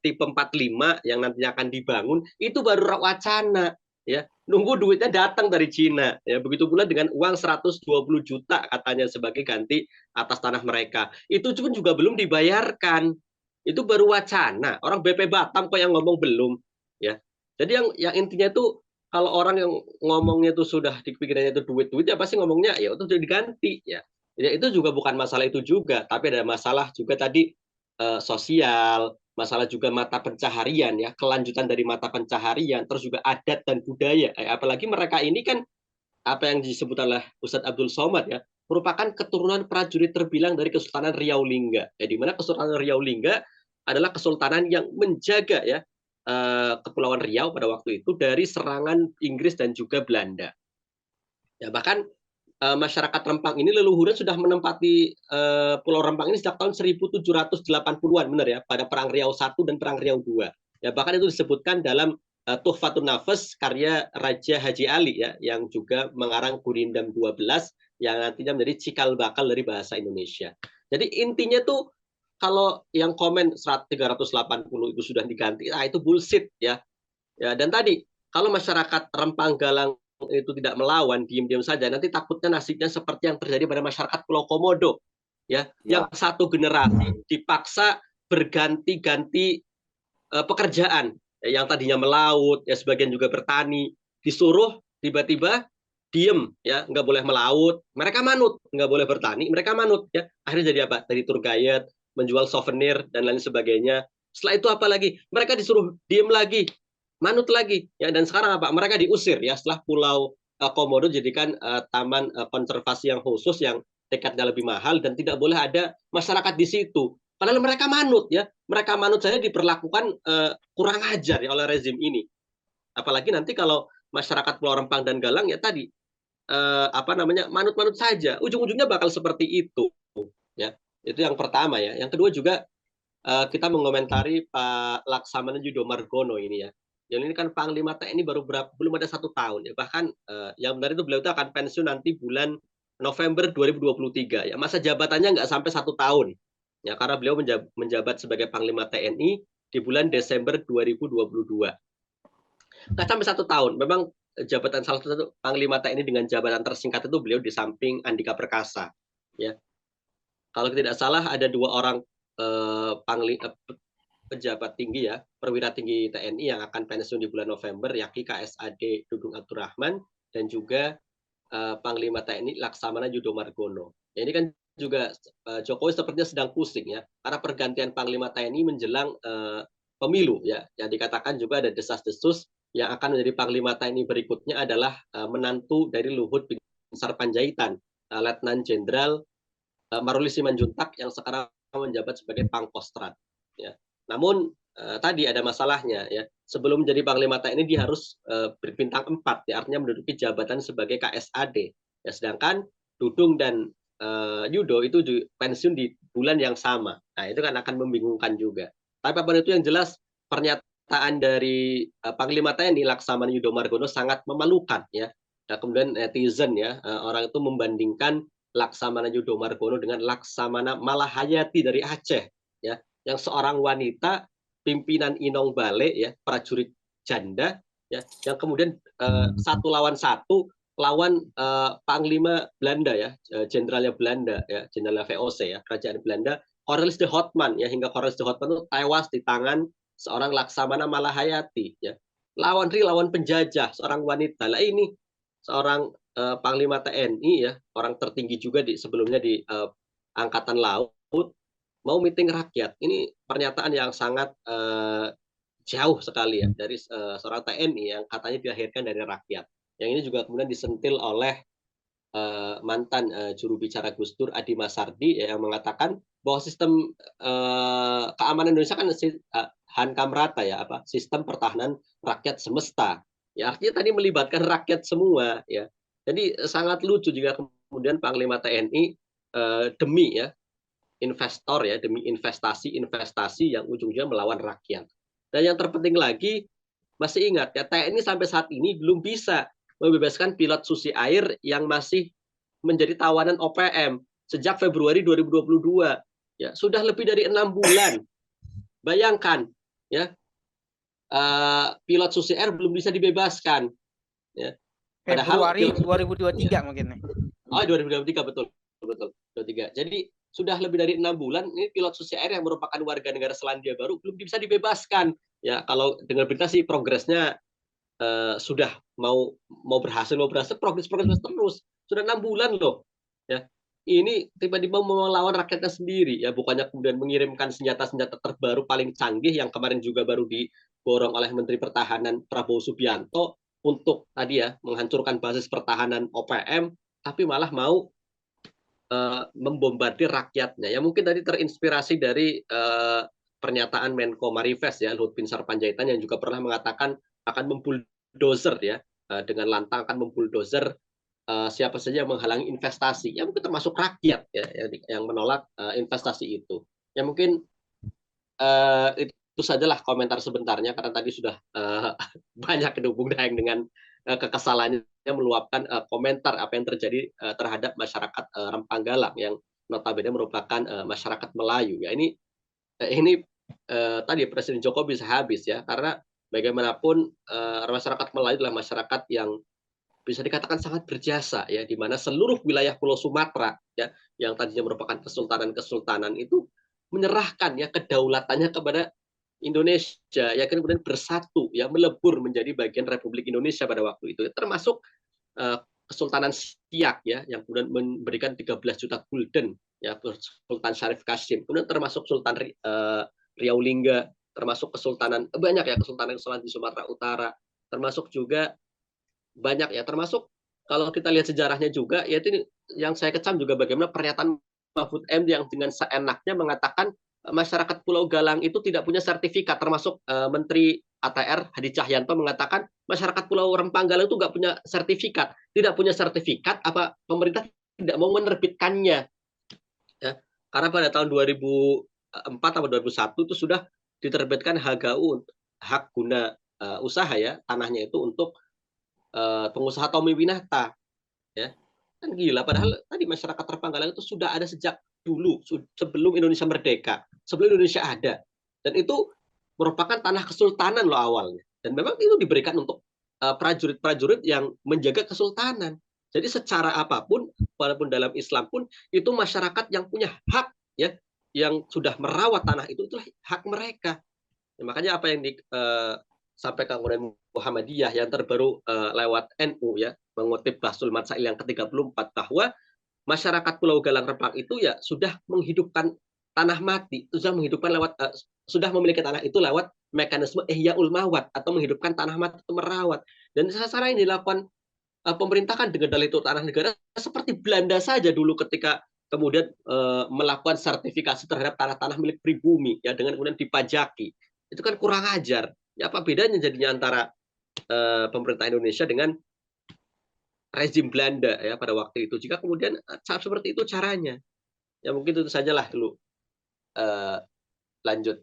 tipe 45 yang nantinya akan dibangun itu baru wacana ya, nunggu duitnya datang dari Cina, ya. Begitu pula dengan uang 120 juta katanya sebagai ganti atas tanah mereka. Itu pun juga belum dibayarkan. Itu baru wacana. Orang BP Batam kok yang ngomong belum, ya. Jadi yang intinya itu kalau orang yang ngomongnya itu sudah dipikirannya itu duit-duit ya pasti ngomongnya ya itu sudah diganti, ya. Ya itu juga bukan masalah itu juga, tapi ada masalah juga tadi sosial, masalah juga mata pencaharian ya, kelanjutan dari mata pencaharian, terus juga adat dan budaya. Apalagi mereka ini kan apa yang disebut oleh Ustadz Abdul Somad ya, merupakan keturunan prajurit terbilang dari Kesultanan Riau Lingga. Ya, di mana Kesultanan Riau Lingga adalah kesultanan yang menjaga ya Kepulauan Riau pada waktu itu dari serangan Inggris dan juga Belanda. Ya, bahkan masyarakat Rempang ini leluhurnya sudah menempati Pulau Rempang ini sejak tahun 1780-an, benar ya, pada Perang Riau I dan Perang Riau II. Ya, bahkan itu disebutkan dalam Tuhfatun Nafas karya Raja Haji Ali ya, yang juga mengarang Gurindam 12 yang nantinya menjadi cikal bakal dari bahasa Indonesia. Jadi intinya tuh kalau yang komen 380 itu sudah diganti, itu bullshit ya. Ya, dan tadi kalau masyarakat Rempang Galang itu tidak melawan, diam-diam saja, nanti takutnya nasibnya seperti yang terjadi pada masyarakat Pulau Komodo, ya, yang satu generasi dipaksa berganti-ganti pekerjaan, ya, yang tadinya melaut, ya sebagian juga bertani, disuruh tiba-tiba diem, ya, nggak boleh melaut, mereka manut, nggak boleh bertani, mereka manut, ya, akhirnya jadi apa? Dari tour guide, menjual souvenir dan lain sebagainya. Setelah itu apa lagi? Mereka disuruh diem lagi, manut lagi, ya, dan sekarang apa? Mereka diusir ya setelah Pulau Komodo jadikan taman konservasi yang khusus yang tiketnya lebih mahal dan tidak boleh ada masyarakat di situ. Padahal mereka manut ya, mereka manut saja diperlakukan kurang ajar ya oleh rezim ini. Apalagi nanti kalau masyarakat Pulau Rempang dan Galang ya tadi manut-manut saja, ujung-ujungnya bakal seperti itu. Ya, itu yang pertama ya. Yang kedua juga kita mengomentari Pak Laksamana Yudho Margono ini ya. Yang ini kan Panglima TNI belum ada 1 tahun ya. Bahkan yang benar itu beliau itu akan pensiun nanti bulan November 2023 ya. Masa jabatannya nggak sampai 1 tahun ya, karena beliau menjabat sebagai Panglima TNI di bulan Desember 2022. Nggak sampai 1 tahun. Memang jabatan salah satu Panglima TNI dengan jabatan tersingkat itu beliau di samping Andika Perkasa ya. Kalau tidak salah ada 2 orang pejabat tinggi ya, perwira tinggi TNI yang akan pensiun di bulan November, yakni KSAD Dudung Abdurrahman dan juga Panglima TNI Laksamana Yudho Margono. Ya, ini kan juga Jokowi sepertinya sedang pusing ya, karena pergantian Panglima TNI menjelang pemilu ya, yang dikatakan juga ada desas-desus yang akan menjadi Panglima TNI berikutnya adalah menantu dari Luhut Binsar Panjaitan, Letnan Jenderal Maruli Simanjuntak yang sekarang menjabat sebagai Pangkostrat. Ya. Namun tadi ada masalahnya ya. Sebelum menjadi Panglima TNI dia harus berbintang 4, ya, artinya menduduki jabatan sebagai KSAD. Ya, sedangkan Dudung dan Yudho itu pensiun di bulan yang sama. Nah, itu kan akan membingungkan juga. Tapi apapun itu yang jelas pernyataan dari Panglima TNI Laksamana Yudho Margono sangat memalukan ya. Nah, kemudian netizen ya, orang itu membandingkan Laksamana Yudho Margono dengan Laksamana Malahayati dari Aceh ya, yang seorang wanita pimpinan Inong Bale ya, prajurit janda ya, yang kemudian 1 lawan 1 lawan Panglima Belanda ya, jenderalnya Belanda ya, jenderal VOC ya, kerajaan Belanda, Cornelis de Houtman ya, hingga Cornelis de Houtman itu tewas di tangan seorang Laksamana Malahayati ya. Lawan penjajah, seorang wanita. Lah ini seorang Panglima TNI ya, orang tertinggi juga sebelumnya di Angkatan Laut, mau meeting rakyat. Ini pernyataan yang sangat jauh sekali ya dari seorang TNI yang katanya dilahirkan dari rakyat. Yang ini juga kemudian disentil oleh mantan juru bicara Gus Dur Adi Masardi ya, yang mengatakan bahwa sistem keamanan Indonesia kan Hankamrata ya, sistem pertahanan rakyat semesta. Ya, artinya tadi melibatkan rakyat semua ya. Jadi sangat lucu jika kemudian Panglima TNI demi ya investor ya, demi investasi yang ujung-ujungnya melawan rakyat. Dan yang terpenting lagi, masih ingat ya, TNI sampai saat ini belum bisa membebaskan pilot Susi Air yang masih menjadi tawanan OPM sejak Februari 2022. Ya, sudah lebih dari 6 bulan. Bayangkan ya, pilot Susi Air belum bisa dibebaskan. Ya. Padahal Februari 2023 mungkin. Oh, 2023 betul. 23. Jadi sudah lebih dari 6 bulan ini pilot Susi Air yang merupakan warga negara Selandia Baru belum bisa dibebaskan. Ya, kalau dengar berita sih progresnya sudah mau berhasil progres terus. Sudah 6 bulan loh. Ya. Ini tiba-tiba mau melawan rakyatnya sendiri ya, bukannya kemudian mengirimkan senjata-senjata terbaru paling canggih yang kemarin juga baru diborong oleh Menteri Pertahanan Prabowo Subianto untuk tadi ya menghancurkan basis pertahanan OPM, tapi malah mau membombardir rakyatnya. Ya mungkin tadi terinspirasi dari pernyataan Menko Marifest ya, Luhut Binsar Panjaitan yang juga pernah mengatakan akan membuldozer ya, dengan lantang akan membuldozer siapa saja yang menghalangi investasi. Ya mungkin termasuk rakyat ya yang menolak investasi itu. Ya mungkin itu sajalah komentar sebentarnya karena tadi sudah banyak Bung Daeng dengan kekesalannya meluapkan komentar apa yang terjadi terhadap masyarakat Rempang Galang yang notabene merupakan masyarakat Melayu. Ya ini tadi Presiden Jokowi bisa habis ya karena bagaimanapun masyarakat Melayu adalah masyarakat yang bisa dikatakan sangat berjasa ya di mana seluruh wilayah Pulau Sumatera ya yang tadinya merupakan kesultanan itu menyerahkan ya kedaulatannya kepada Indonesia ya kemudian bersatu ya melebur menjadi bagian Republik Indonesia pada waktu itu termasuk Kesultanan Siak ya yang kemudian memberikan 13 juta gulden ya Sultan Syarif Kasim kemudian termasuk Sultan Riau Lingga termasuk kesultanan banyak ya kesultanan di Sumatera Utara termasuk juga banyak ya termasuk kalau kita lihat sejarahnya juga yaitu yang saya kecam juga bagaimana pernyataan Mahfud M yang dengan seenaknya mengatakan masyarakat Pulau Galang itu tidak punya sertifikat termasuk Menteri ATR Hadi Cahyanto mengatakan masyarakat Pulau Rempang Galang itu nggak punya sertifikat tidak punya sertifikat apa pemerintah tidak mau menerbitkannya ya karena pada tahun 2004 atau 2001 itu sudah diterbitkan HGU hak guna usaha ya tanahnya itu untuk pengusaha Tommy Winata ya kan gila padahal tadi masyarakat Rempang Galang itu sudah ada sejak dulu sebelum Indonesia merdeka sebelum Indonesia ada dan itu merupakan tanah kesultanan loh awalnya dan memang itu diberikan untuk prajurit-prajurit yang menjaga kesultanan jadi secara apapun walaupun dalam Islam pun itu masyarakat yang punya hak ya yang sudah merawat tanah itu itulah hak mereka ya, makanya apa yang disampaikan oleh Muhammadiyah yang terbaru lewat NU ya mengutip Basul Matsail yang ke-34 bahwa masyarakat Pulau Galang Rempang itu ya sudah menghidupkan tanah mati, sudah menghidupkan lewat sudah memiliki tanah itu lewat mekanisme ihyaul mawat atau menghidupkan tanah mati itu merawat. Dan secara ini dilakukan pemerintah kan dengan dalih itu tanah negara seperti Belanda saja dulu ketika kemudian melakukan sertifikasi terhadap tanah-tanah milik pribumi ya dengan kemudian dipajaki. Itu kan kurang ajar. Ya apa bedanya jadinya antara pemerintah Indonesia dengan rezim Belanda ya pada waktu itu jika kemudian saat seperti itu caranya ya mungkin itu sajalah dulu lanjut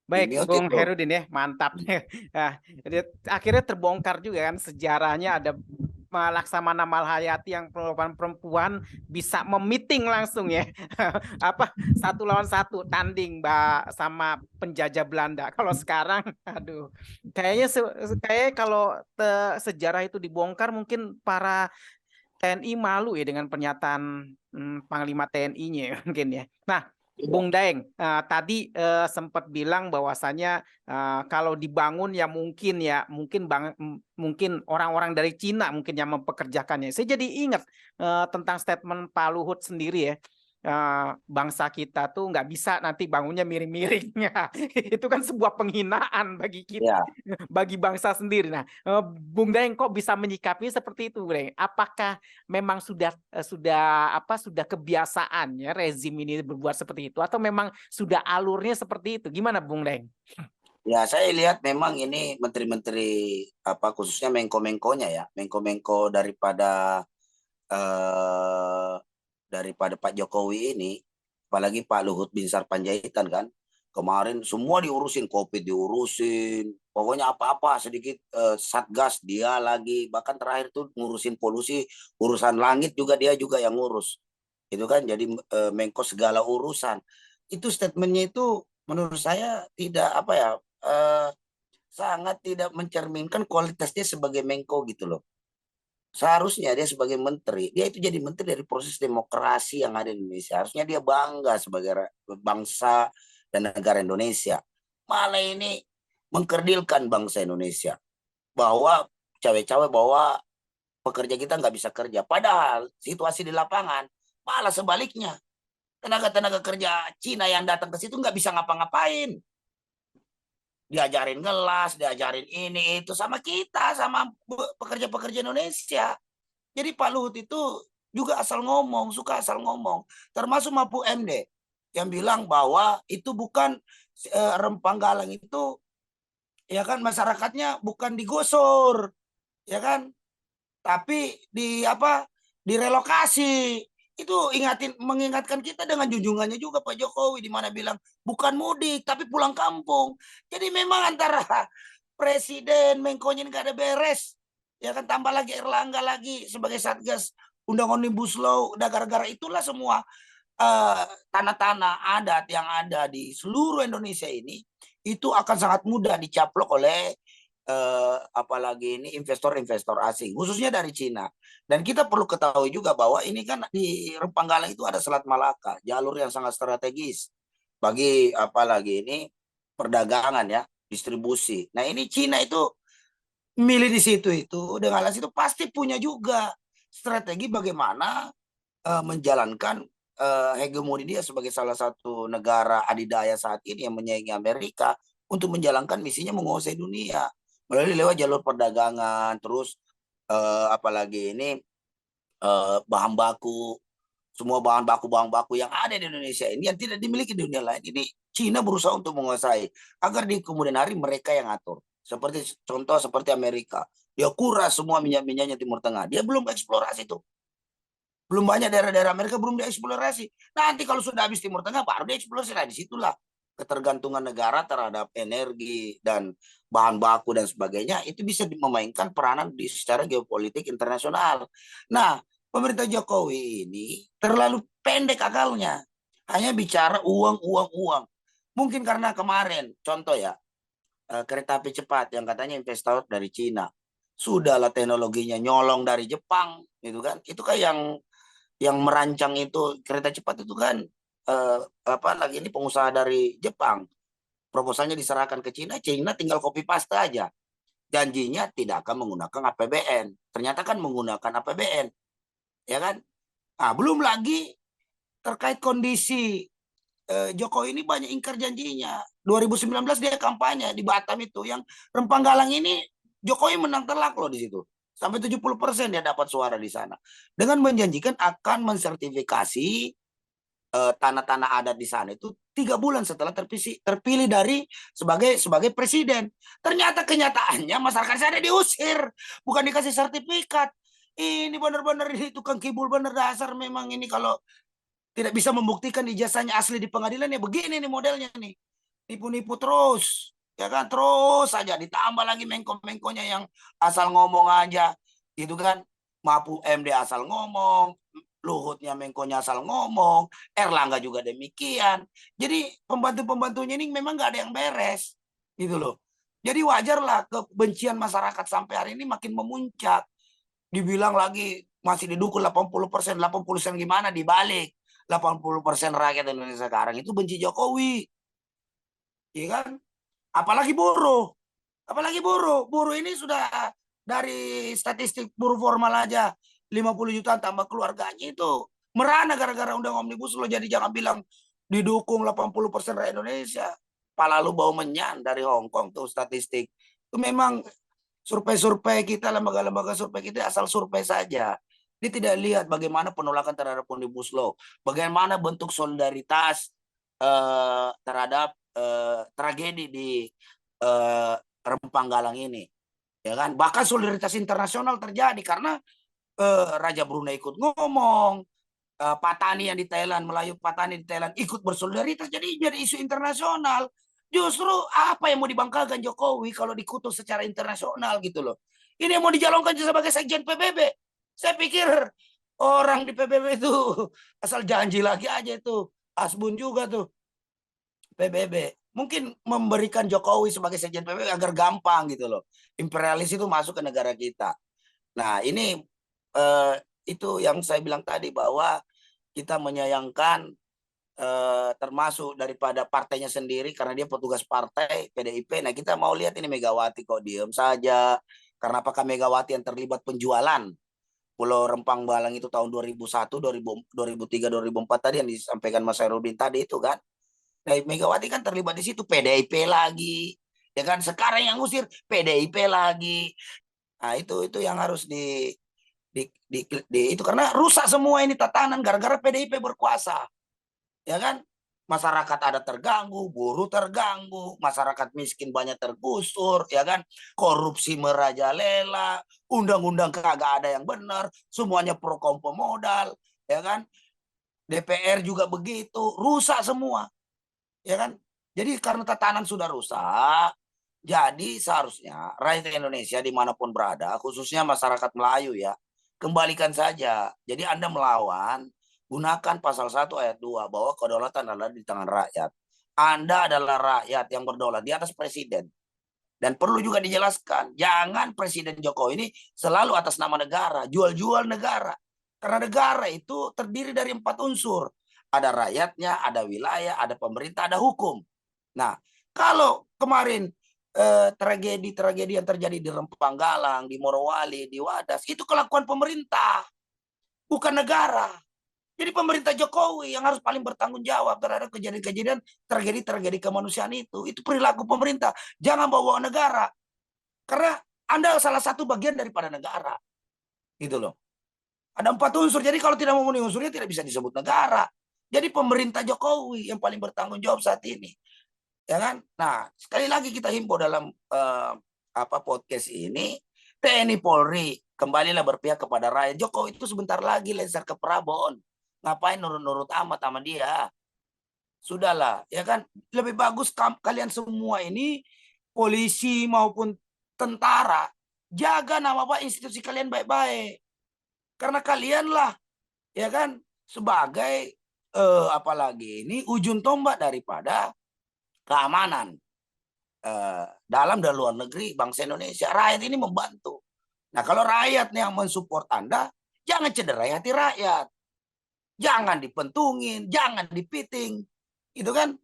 Baik, Bung Herudin ya, mantap. Nah, jadi akhirnya terbongkar juga kan sejarahnya ada Laksamana Malhayati yang perempuan bisa memiting langsung ya apa 1 lawan 1 tanding sama penjajah Belanda. Kalau sekarang aduh kayaknya kalau sejarah itu dibongkar mungkin para TNI malu ya dengan pernyataan Panglima TNI-nya mungkin ya. Nah Bung Daeng, tadi sempat bilang bahwasannya kalau dibangun ya mungkin orang-orang dari Cina mungkin yang mempekerjakannya. Saya jadi ingat tentang statement Pak Luhut sendiri ya. Bangsa kita tuh nggak bisa nanti bangunnya miring-miring. Itu kan sebuah penghinaan bagi kita, bagi bangsa sendiri. Nah, Bung Daeng kok bisa menyikapi seperti itu, Bung Daeng? Apakah memang sudah kebiasaan ya rezim ini berbuat seperti itu atau memang sudah alurnya seperti itu? Gimana Bung Daeng? Ya, saya lihat memang ini menteri-menteri khususnya Menko-Menkonya ya, Menko-Menko daripada Pak Jokowi ini, apalagi Pak Luhut Binsar Panjaitan kan, kemarin semua diurusin, COVID diurusin, pokoknya apa-apa sedikit satgas dia lagi, bahkan terakhir tuh ngurusin polusi, urusan langit juga dia juga yang ngurus, itu kan jadi Menko segala urusan. Itu statementnya itu menurut saya tidak apa ya, sangat tidak mencerminkan kualitasnya sebagai Menko gitu loh. Seharusnya dia sebagai menteri, dia itu jadi menteri dari proses demokrasi yang ada di Indonesia. Harusnya dia bangga sebagai bangsa dan negara Indonesia. Malah ini mengkerdilkan bangsa Indonesia bahwa cawe-cawe bahwa pekerja kita nggak bisa kerja. Padahal situasi di lapangan malah sebaliknya. Tenaga-tenaga kerja Cina yang datang ke situ nggak bisa ngapa-ngapain. Diajarin ngelas, diajarin ini itu sama kita, sama pekerja-pekerja Indonesia. Jadi Pak Luhut itu juga asal ngomong, suka asal ngomong. Termasuk Mapu MD yang bilang bahwa itu bukan Rempang Galang itu, ya kan, masyarakatnya bukan digusur, ya kan, tapi di apa, direlokasi. Itu mengingatkan kita dengan junjungannya juga Pak Jokowi, di mana bilang bukan mudik tapi pulang kampung. Jadi memang antara presiden Menko-nya nggak ada beres, ya kan, tambah lagi Erlangga lagi sebagai satgas undang omnibus law. Udah gara-gara itulah semua tanah-tanah adat yang ada di seluruh Indonesia ini itu akan sangat mudah dicaplok oleh apalagi ini investor-investor asing, khususnya dari Cina. Dan kita perlu ketahui juga bahwa ini kan di Rempang Galang itu ada Selat Malaka, jalur yang sangat strategis bagi apalagi ini perdagangan ya, distribusi. Nah ini Cina itu milih di situ itu dengan alasan itu pasti punya juga strategi bagaimana menjalankan hegemoni dia sebagai salah satu negara adidaya saat ini yang menyaingi Amerika untuk menjalankan misinya menguasai dunia melalui lewat jalur perdagangan, terus apalagi ini bahan baku, semua bahan baku yang ada di Indonesia ini yang tidak dimiliki di dunia lain ini Cina berusaha untuk menguasai agar di kemudian hari mereka yang atur. Seperti contoh seperti Amerika, dia kuras semua minyak-minyaknya Timur Tengah, dia belum eksplorasi tuh. Belum banyak daerah-daerah Amerika belum dieksplorasi. Nanti kalau sudah habis Timur Tengah baru dieksplorasi. Nah disitulah ketergantungan negara terhadap energi dan bahan baku dan sebagainya itu bisa memainkan peranan di secara geopolitik internasional. Nah pemerintah Jokowi ini terlalu pendek akalnya, hanya bicara uang. Mungkin karena kemarin contoh ya, kereta api cepat yang katanya investor dari Cina, sudahlah teknologinya nyolong dari Jepang gitu kan. Itu kan yang merancang itu kereta cepat itu kan lagi ini pengusaha dari Jepang. Proposalnya diserahkan ke Cina tinggal copy paste aja. Janjinya tidak akan menggunakan APBN. Ternyata kan menggunakan APBN. Ya kan? Nah, belum lagi terkait kondisi Jokowi ini banyak ingkar janjinya. 2019 dia kampanye di Batam itu, yang Rempang Galang ini Jokowi menang telak loh di situ. Sampai 70% dia dapat suara di sana. Dengan menjanjikan akan mensertifikasi tanah-tanah adat di sana itu 3 bulan setelah terpilih dari sebagai presiden. Ternyata kenyataannya masyarakat sana diusir, bukan dikasih sertifikat. Ini benar-benar ini tukang kibul benar dasar memang ini. Kalau tidak bisa membuktikan ijazahnya asli di pengadilan ya begini nih modelnya nih. Nipu-nipu terus. Ya kan, terus saja ditambah lagi mengko-mengkonya yang asal ngomong aja. Gitu kan. Mapu MD asal ngomong, Luhutnya Menkonya asal ngomong, Erlangga juga demikian. Jadi pembantu-pembantunya ini memang nggak ada yang beres. Gitu loh. Jadi wajarlah kebencian masyarakat sampai hari ini makin memuncak. Dibilang lagi masih didukung 80%, 80% gimana dibalik. 80% rakyat Indonesia sekarang itu benci Jokowi. Iya kan? Apalagi buruh. Buruh ini sudah dari statistik buruh formal aja 50 juta tambah keluarganya itu merana gara-gara undang omnibus law. Jadi jangan bilang didukung 80% rakyat Indonesia. Pala lu bau menyan dari Hong Kong tuh statistik. Itu memang survei-survei kita, lembaga-lembaga survei kita asal survei saja. Dia tidak lihat bagaimana penolakan terhadap omnibus law, bagaimana bentuk solidaritas terhadap tragedi di Rempang Galang ini, ya kan? Bahkan solidaritas internasional terjadi karena Raja Brunei ikut ngomong, Patani yang di Thailand, Melayu Patani di Thailand ikut bersolidaritas, jadi isu internasional. Justru apa yang mau dibanggakan Jokowi kalau dikutuk secara internasional gitu loh. Ini yang mau dijalankan sebagai sekjen PBB. Saya pikir orang di PBB itu asal janji lagi aja itu. Asbun juga tuh PBB. mungkin memberikan Jokowi sebagai sekjen PBB agar gampang gitu loh. Imperialis itu masuk ke negara kita. Nah, ini itu yang saya bilang tadi bahwa kita menyayangkan termasuk daripada partainya sendiri karena dia petugas partai PDIP. Nah, kita mau lihat ini Megawati kok diem saja. Karena apakah Megawati yang terlibat penjualan Pulau Rempang Balang itu tahun 2001, 2003, 2004 tadi yang disampaikan Mas Herudin tadi itu kan. Nah, Megawati kan terlibat di situ, PDIP lagi. Ya kan, sekarang yang ngusir PDIP lagi. Nah, itu yang harus itu karena rusak semua ini tatanan gara-gara PDIP berkuasa. Ya kan? Masyarakat ada terganggu, buruh terganggu, masyarakat miskin banyak tergusur, ya kan? Korupsi merajalela, undang-undang kagak ada yang benar, semuanya pro kompo modal, ya kan? DPR juga begitu, rusak semua, ya kan? Jadi karena tatanan sudah rusak, jadi seharusnya rakyat Indonesia dimanapun berada, khususnya masyarakat Melayu ya, kembalikan saja. Jadi Anda melawan, gunakan pasal 1 ayat 2 bahwa kedaulatan adalah di tangan rakyat. Anda adalah rakyat yang berdaulat di atas presiden. Dan perlu juga dijelaskan, jangan Presiden Jokowi ini selalu atas nama negara, jual-jual negara. Karena negara itu terdiri dari 4 unsur. Ada rakyatnya, ada wilayah, ada pemerintah, ada hukum. Nah, kalau kemarin tragedi-tragedi yang terjadi di Rempang Galang, di Morowali, di Wadas, itu kelakuan pemerintah, bukan negara. Jadi pemerintah Jokowi yang harus paling bertanggung jawab terhadap kejadian-kejadian tragedi-tragedi kemanusiaan itu. Itu perilaku pemerintah. Jangan bawa negara. Karena Anda salah satu bagian daripada negara. Gitu loh. Ada 4 unsur. Jadi kalau tidak memenuhi unsurnya tidak bisa disebut negara. Jadi pemerintah Jokowi yang paling bertanggung jawab saat ini. Ya kan? Nah, sekali lagi kita himbau dalam podcast ini, TNI Polri kembalilah berpihak kepada rakyat. Jokowi itu sebentar lagi lengser ke Prabon. Ngapain nurut-nurut amat sama dia? Sudahlah, ya kan? Lebih bagus kalian semua ini, polisi maupun tentara, jaga nama baik institusi kalian baik-baik. Karena kalianlah, ya kan, sebagai apalagi ini ujung tombak daripada keamanan dalam dan luar negeri bangsa Indonesia. Rakyat ini membantu. Nah, kalau rakyat yang mensupport Anda, jangan cederai hati rakyat. Jangan dipentungin, jangan dipiting. Itu kan?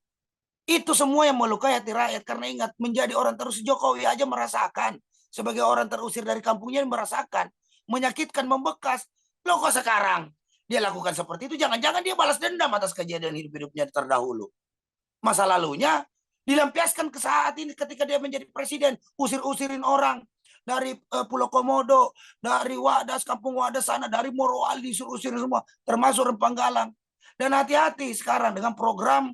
Itu semua yang melukai hati rakyat. Karena ingat, menjadi orang terusir Jokowi aja merasakan. Sebagai orang terusir dari kampungnya merasakan. Menyakitkan, membekas. Loh kok sekarang dia lakukan seperti itu? Jangan-jangan dia balas dendam atas kejadian hidup-hidupnya terdahulu. Masa lalunya dilampiaskan ke saat ini ketika dia menjadi presiden. Usir-usirin orang dari Pulau Komodo, dari Wadas, Kampung Wadas sana, dari Morowali, usir-usirin semua, termasuk Rempang Galang. Dan hati-hati sekarang dengan program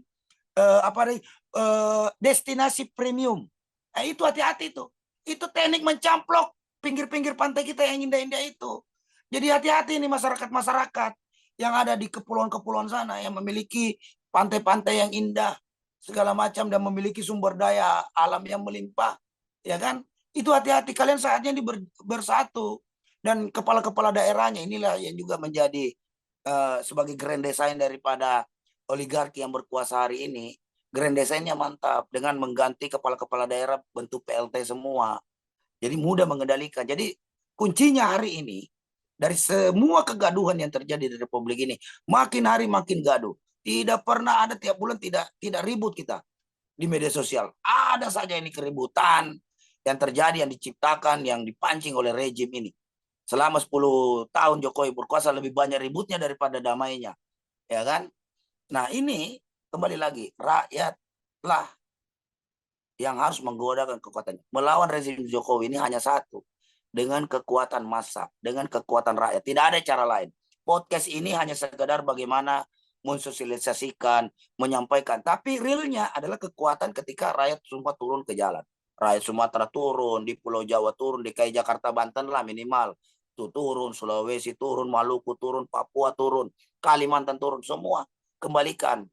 destinasi premium. Nah, itu hati-hati tuh. Itu teknik mencamplok pinggir-pinggir pantai kita yang indah-indah itu. Jadi hati-hati nih masyarakat-masyarakat yang ada di kepulauan-kepulauan sana yang memiliki pantai-pantai yang indah segala macam dan memiliki sumber daya alam yang melimpah, ya kan? Itu hati-hati, kalian saatnya ini bersatu, dan kepala-kepala daerahnya inilah yang juga menjadi sebagai grand design daripada oligarki yang berkuasa hari ini. Grand desainnya mantap dengan mengganti kepala-kepala daerah bentuk PLT semua. Jadi mudah mengendalikan. Jadi kuncinya hari ini dari semua kegaduhan yang terjadi di Republik ini, makin hari makin gaduh. Tidak pernah ada tiap bulan tidak ribut kita di media sosial. Ada saja ini keributan yang terjadi, yang diciptakan, yang dipancing oleh rejim ini. Selama 10 tahun Jokowi berkuasa lebih banyak ributnya daripada damainya. Ya kan? Nah, ini kembali lagi, rakyatlah yang harus menggodakan kekuatannya. Melawan rezim Jokowi ini hanya satu, dengan kekuatan massa, dengan kekuatan rakyat. Tidak ada cara lain. Podcast ini hanya sekedar bagaimana mensosialisasikan, menyampaikan. Tapi realnya adalah kekuatan ketika rakyat semua turun ke jalan. Rakyat Sumatera turun, di Pulau Jawa turun, DKI Jakarta Banten lah minimal. Tuh turun, Sulawesi turun, Maluku turun, Papua turun, Kalimantan turun, semua kembalikan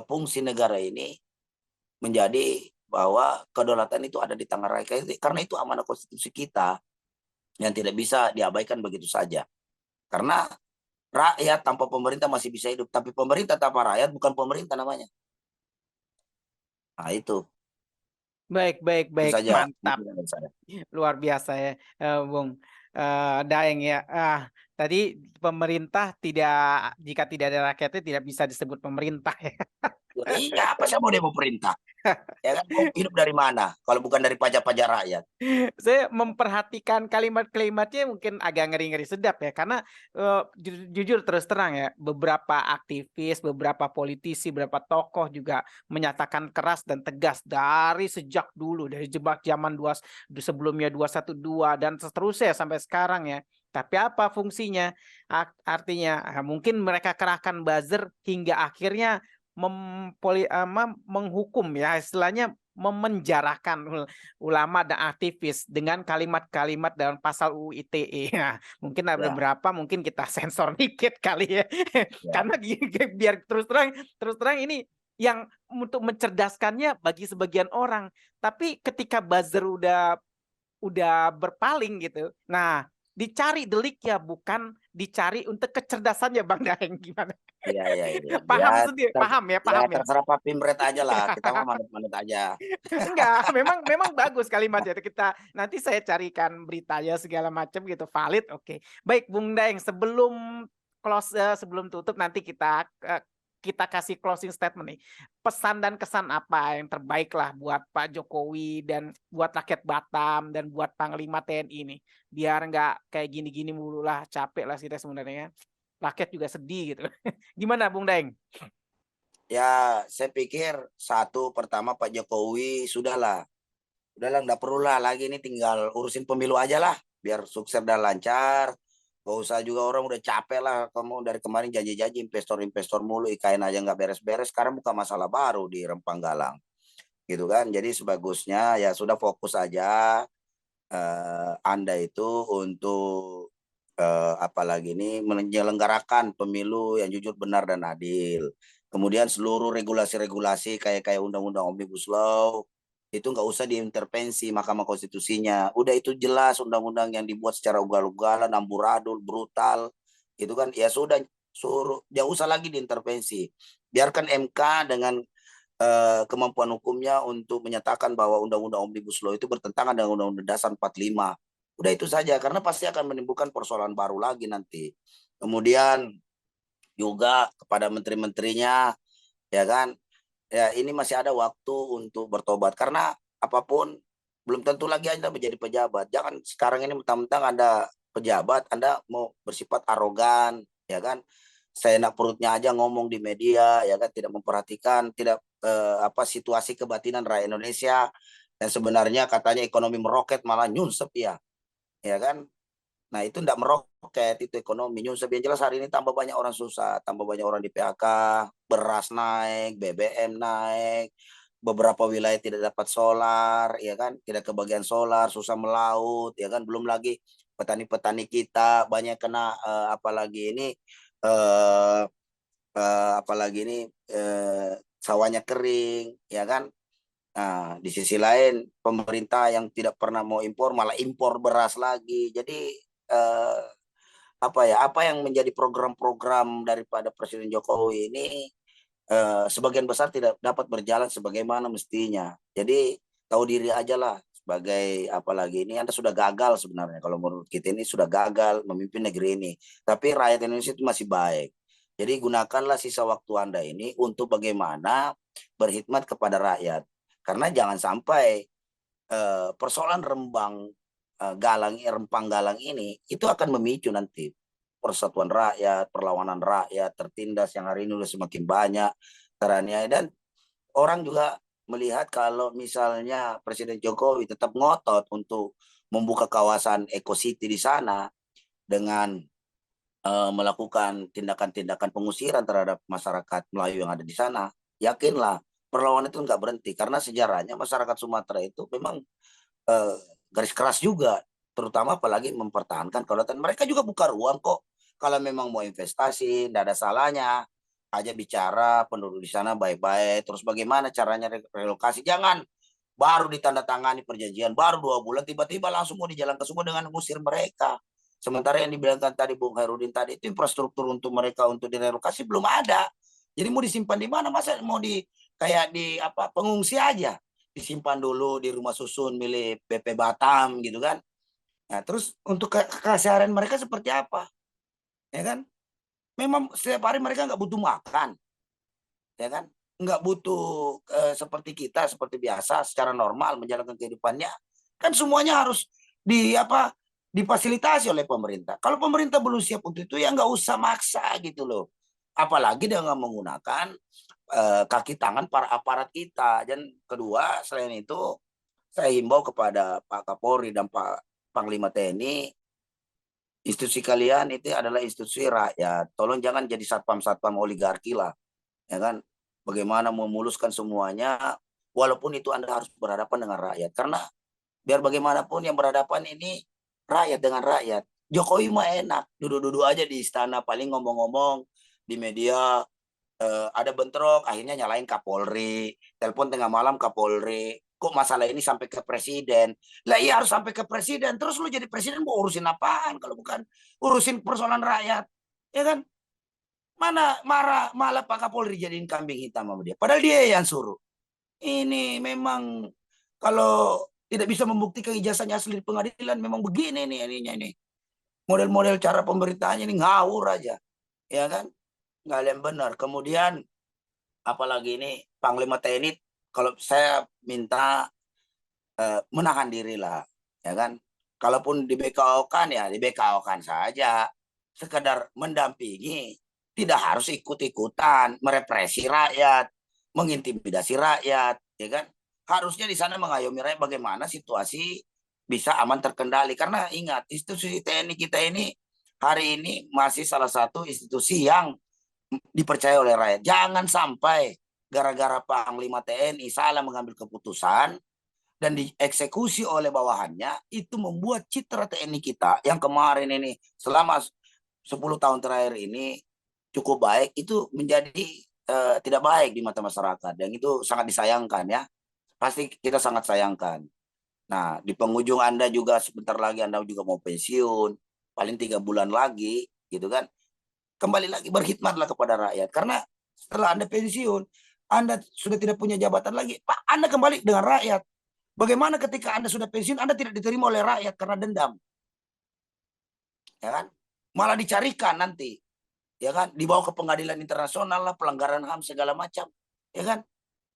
fungsi negara ini menjadi bahwa kedaulatan itu ada di tangan rakyat. Karena itu amanah konstitusi kita yang tidak bisa diabaikan begitu saja. Karena rakyat tanpa pemerintah masih bisa hidup, tapi pemerintah tanpa rakyat bukan pemerintah namanya. Nah itu Baik, saja mantap. mungkin dari saya. Luar biasa ya, Bung Daeng ya. Tadi pemerintah jika tidak ada rakyatnya tidak bisa disebut pemerintah ya. Ya, iya, apa saya mau demo perintah? Ya kan, mau hidup dari mana? Kalau bukan dari pajak-pajak rakyat. Saya memperhatikan kalimat-kalimatnya mungkin agak ngeri-ngeri sedap ya, karena jujur terus terang ya, beberapa aktivis, beberapa politisi, beberapa tokoh juga menyatakan keras dan tegas dari sejak dulu, dari zaman sebelumnya 212 dan seterusnya sampai sekarang ya. Tapi apa fungsinya? Artinya mungkin mereka kerahkan buzzer hingga akhirnya menghukum ya, istilahnya memenjarakan ulama dan aktivis dengan kalimat-kalimat dalam pasal UU ITE. Nah, mungkin ada Ya, beberapa mungkin kita sensor dikit kali ya. ya. Karena biar terus terang ini yang untuk mencerdaskannya bagi sebagian orang. Tapi ketika buzzer udah berpaling gitu. Nah, dicari deliknya bukan dicari untuk kecerdasannya Bang Daeng, gimana? Iya, iya, iya. Paham sendiri, paham ya. Terserah Pak Pimret aja lah. Kita mah manut-manut aja. Enggak, memang bagus kalimatnya. Kita nanti saya carikan beritanya segala macam gitu valid. Oke. Baik, Bung Daeng, sebelum sebelum tutup nanti kita kasih closing statement nih. Pesan dan kesan apa yang terbaik lah buat Pak Jokowi dan buat rakyat Batam dan buat Panglima TNI ini. Biar nggak kayak gini-gini mulu lah, capek lah kita sebenarnya. Rakyat juga sedih gitu. Gimana Bung Daeng? Ya, saya pikir pertama Pak Jokowi udahlah nggak perlu lah lagi, ini tinggal urusin pemilu aja lah biar sukses dan lancar. Gak usah juga, orang udah capek lah kamu dari kemarin janji-janji investor mulu, IKN aja nggak beres-beres. Sekarang bukan masalah baru di Rempang Galang gitu kan. Jadi sebagusnya ya sudah fokus aja Anda itu untuk apalagi ini menyelenggarakan pemilu yang jujur, benar dan adil. Kemudian seluruh regulasi-regulasi kayak undang-undang Omnibus Law itu nggak usah diintervensi Mahkamah Konstitusinya. Udah itu jelas undang-undang yang dibuat secara ugal-ugalan, amburadul, brutal, itu kan ya sudah, suruh dia usah lagi diintervensi. Biarkan MK dengan kemampuan hukumnya untuk menyatakan bahwa undang-undang Omnibus Law itu bertentangan dengan Undang-Undang Dasar 45. Udah itu saja, karena pasti akan menimbulkan persoalan baru lagi nanti. Kemudian juga kepada menteri-menterinya, ya kan, ya ini masih ada waktu untuk bertobat, karena apapun belum tentu lagi Anda menjadi pejabat. Jangan sekarang ini mentang-mentang Anda pejabat, Anda mau bersifat arogan, ya kan, seenak perutnya aja ngomong di media, ya kan, tidak memperhatikan situasi kebatinan rakyat Indonesia, dan sebenarnya katanya ekonomi meroket malah nyunsep ya kan. Nah itu enggak meroket, itu ekonomi nyunsep. Yang jelas hari ini tambah banyak orang susah, tambah banyak orang di PHK, beras naik, BBM naik, beberapa wilayah tidak dapat solar, ya kan, tidak kebagian solar, susah melaut, ya kan. Belum lagi petani-petani kita banyak kena sawahnya kering, ya kan. Nah, di sisi lain pemerintah yang tidak pernah mau impor malah impor beras lagi. Jadi apa yang menjadi program-program daripada Presiden Jokowi ini sebagian besar tidak dapat berjalan sebagaimana mestinya. Jadi tahu diri aja lah, sebagai apalagi ini Anda sudah gagal sebenarnya. Kalau menurut kita ini sudah gagal memimpin negeri ini. Tapi rakyat Indonesia itu masih baik. Jadi gunakanlah sisa waktu Anda ini untuk bagaimana berkhidmat kepada rakyat. Karena jangan sampai persoalan Rempang Galang ini itu akan memicu nanti persatuan rakyat, perlawanan rakyat tertindas yang hari ini sudah semakin banyak teraniaya. Dan orang juga melihat kalau misalnya Presiden Jokowi tetap ngotot untuk membuka kawasan Eco City di sana dengan melakukan tindakan-tindakan pengusiran terhadap masyarakat Melayu yang ada di sana, yakinlah perlawanan itu nggak berhenti, karena sejarahnya masyarakat Sumatera itu memang garis keras juga, terutama apalagi mempertahankan kedaulatan. Mereka juga buka ruang kok, kalau memang mau investasi, tidak ada salahnya aja bicara penduduk di sana baik-baik. Terus bagaimana caranya relokasi, jangan baru ditandatangani perjanjian, baru 2 bulan tiba-tiba langsung mau dijalankan semua dengan mengusir mereka. Sementara yang dibilangkan tadi Bung Hairudin tadi, itu infrastruktur untuk mereka untuk direlokasi belum ada. Jadi mau disimpan di mana? Masa mau kayak di apa pengungsi aja, disimpan dulu di rumah susun milik BP Batam gitu kan. Nah, terus untuk keseharian mereka seperti apa? Ya kan? Memang setiap hari mereka nggak butuh makan, ya kan? Nggak butuh seperti kita, seperti biasa secara normal menjalankan kehidupannya. Kan semuanya harus di apa difasilitasi oleh pemerintah. Kalau pemerintah belum siap untuk itu ya nggak usah maksa gitu loh. Apalagi dengan menggunakan kaki tangan para aparat kita. Dan kedua, selain itu saya himbau kepada Pak Kapolri dan Pak Panglima TNI, institusi kalian itu adalah institusi rakyat. Tolong jangan jadi satpam-satpam oligarki lah, ya kan? Bagaimana memuluskan semuanya, walaupun itu Anda harus berhadapan dengan rakyat. Karena biar bagaimanapun yang berhadapan ini rakyat dengan rakyat. Jokowi mah enak, duduk-duduk aja di istana, paling ngomong-ngomong di media, ada bentrok, akhirnya nyalain Kapolri, telepon tengah malam Kapolri, kok masalah ini sampai ke presiden. Lah iya harus sampai ke presiden, terus lu jadi presiden mau urusin apaan kalau bukan urusin persoalan rakyat, ya kan? Mana malah Pak Kapolri jadiin kambing hitam sama dia, padahal dia yang suruh. Ini memang kalau tidak bisa membuktikan ijazahnya asli di pengadilan, memang begini nih ini. Model-model cara pemberitaannya ini ngawur aja, ya kan? Nggak ada yang benar. Kemudian apalagi ini Panglima TNI, kalau saya minta menahan diri lah, ya kan? Kalaupun di BKO-kan ya di BKO-kan saja, sekedar mendampingi, tidak harus ikut-ikutan merepresi rakyat, mengintimidasi rakyat, ya kan? Harusnya di sana mengayomi rakyat bagaimana situasi bisa aman terkendali. Karena ingat, institusi TNI kita ini hari ini masih salah satu institusi yang dipercaya oleh rakyat. Jangan sampai gara-gara Panglima TNI salah mengambil keputusan dan dieksekusi oleh bawahannya, itu membuat citra TNI kita yang kemarin ini selama 10 tahun terakhir ini cukup baik, itu menjadi tidak baik di mata masyarakat, dan itu sangat disayangkan ya. Pasti kita sangat sayangkan. Nah, di penghujung Anda juga sebentar lagi Anda juga mau pensiun, paling 3 bulan lagi gitu kan. Kembali lagi berkhidmatlah kepada rakyat, karena setelah Anda pensiun, Anda sudah tidak punya jabatan lagi, Pak, Anda kembali dengan rakyat. Bagaimana ketika Anda sudah pensiun, Anda tidak diterima oleh rakyat karena dendam, ya kan? Malah dicarikan nanti, ya kan? Dibawa ke pengadilan internasional lah, pelanggaran HAM segala macam, ya kan?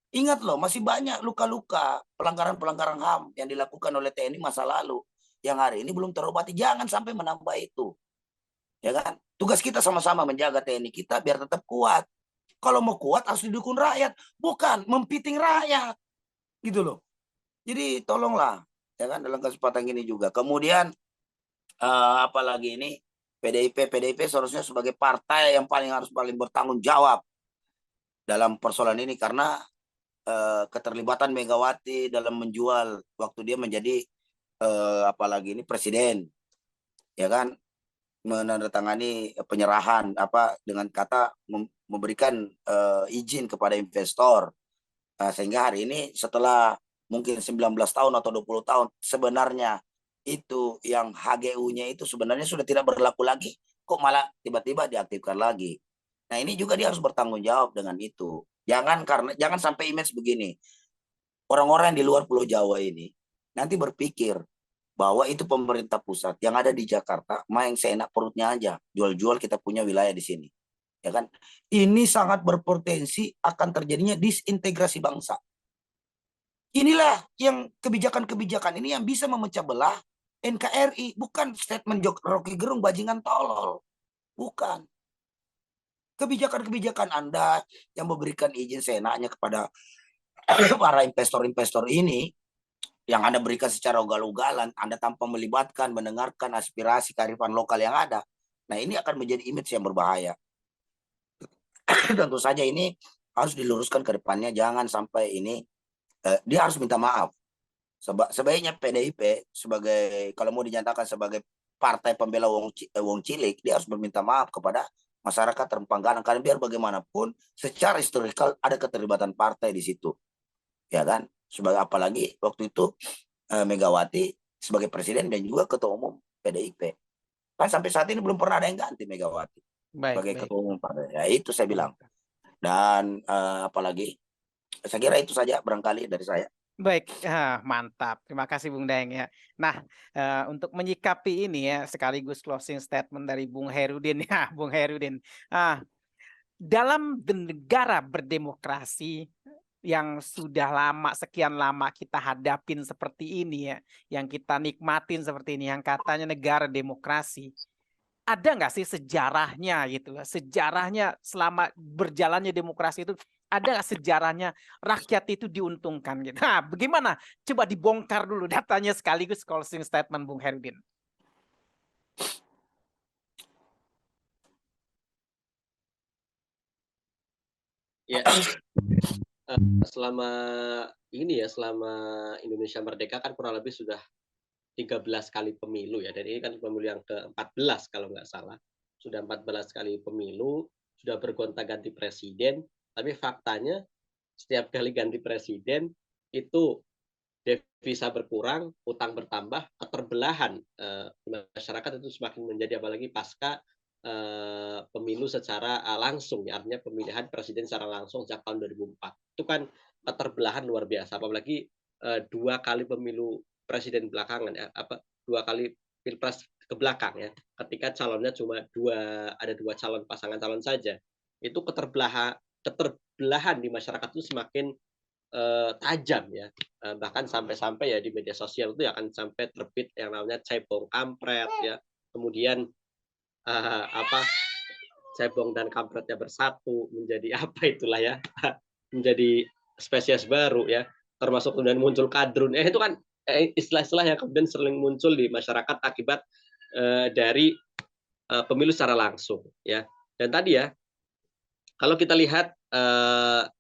Ingat loh, masih banyak luka-luka pelanggaran-pelanggaran HAM yang dilakukan oleh TNI masa lalu yang hari ini belum terobati. Jangan sampai menambah itu, ya kan? Tugas kita sama-sama menjaga TNI kita biar tetap kuat. Kalau mau kuat harus didukung rakyat, bukan mempiting rakyat, gitu loh. Jadi tolonglah, ya kan, dalam kesempatan ini juga. Kemudian apalagi ini PDIP seharusnya sebagai partai yang paling bertanggung jawab dalam persoalan ini, karena keterlibatan Megawati dalam menjual waktu dia menjadi apalagi ini presiden, ya kan, menandatangani penyerahan dengan kata memberikan izin kepada investor, sehingga hari ini setelah mungkin 19 tahun atau 20 tahun sebenarnya itu yang HGU-nya itu sebenarnya sudah tidak berlaku lagi, kok malah tiba-tiba diaktifkan lagi. Nah, ini juga dia harus bertanggung jawab dengan itu. Jangan sampai image begini. Orang-orang yang di luar Pulau Jawa ini nanti berpikir bahwa itu pemerintah pusat yang ada di Jakarta main seenak perutnya aja, jual-jual kita punya wilayah di sini, ya kan? Ini sangat berpotensi akan terjadinya disintegrasi bangsa. Inilah yang kebijakan-kebijakan ini yang bisa memecah belah NKRI, bukan statement Rocky Gerung bajingan tolol, bukan. Kebijakan-kebijakan Anda yang memberikan izin seenaknya kepada para investor-investor ini, yang Anda berikan secara ugal-ugalan, Anda tanpa melibatkan, mendengarkan aspirasi kearifan lokal yang ada. Nah, ini akan menjadi image yang berbahaya. Tentu saja ini harus diluruskan ke depannya, jangan sampai ini dia harus minta maaf. Sebaiknya PDIP sebagai, kalau mau dinyatakan sebagai partai pembela wong cilik, dia harus meminta maaf kepada masyarakat Rempang-Galang, karena biar bagaimanapun secara historikal ada keterlibatan partai di situ, ya kan? Sebagai apalagi waktu itu Megawati sebagai presiden dan juga ketua umum PDIP. Kan sampai saat ini belum pernah ada yang ganti Megawati sebagai ketua umum partai. Ya itu saya bilang. Dan apalagi Saya kira itu saja barangkali dari saya. Baik, mantap. Terima kasih Bung Daeng ya. Nah, untuk menyikapi ini ya, sekaligus closing statement dari Bung Herudin ya, Bung Herudin. Dalam negara berdemokrasi yang sudah lama, sekian lama kita hadapin seperti ini ya, yang kita nikmatin seperti ini, yang katanya negara demokrasi, ada nggak sih sejarahnya gitu, sejarahnya selama berjalannya demokrasi itu, ada nggak sejarahnya rakyat itu diuntungkan gitu. Nah, bagaimana? Coba dibongkar dulu datanya sekaligus closing statement Bung Herudin. Ya, selama ini ya, selama Indonesia merdeka kan kurang lebih sudah 13 kali pemilu ya, dan ini kan pemilu yang ke-14 kalau nggak salah. Sudah 14 kali pemilu, sudah bergonta-ganti presiden, tapi faktanya setiap kali ganti presiden itu devisa berkurang, utang bertambah, keterbelahan masyarakat itu semakin menjadi, apalagi pasca pemilu secara langsung, ya, artinya pemilihan presiden secara langsung sejak tahun 2004. Itu kan keterbelahan luar biasa, apalagi 2 kali pemilu presiden belakangan ya, dua kali pilpres ke belakang ya, ketika calonnya cuma ada dua calon, pasangan calon saja, itu keterbelahan di masyarakat itu semakin tajam ya, bahkan sampai-sampai ya di media sosial itu akan sampai terbit yang namanya cebong kampret ya, kemudian cebong dan kampretnya bersatu menjadi apa itulah ya, menjadi spesies baru ya, termasuk kemudian muncul kadrun, itu kan istilah-istilah yang kemudian sering muncul di masyarakat akibat dari pemilu secara langsung ya. Dan tadi ya, kalau kita lihat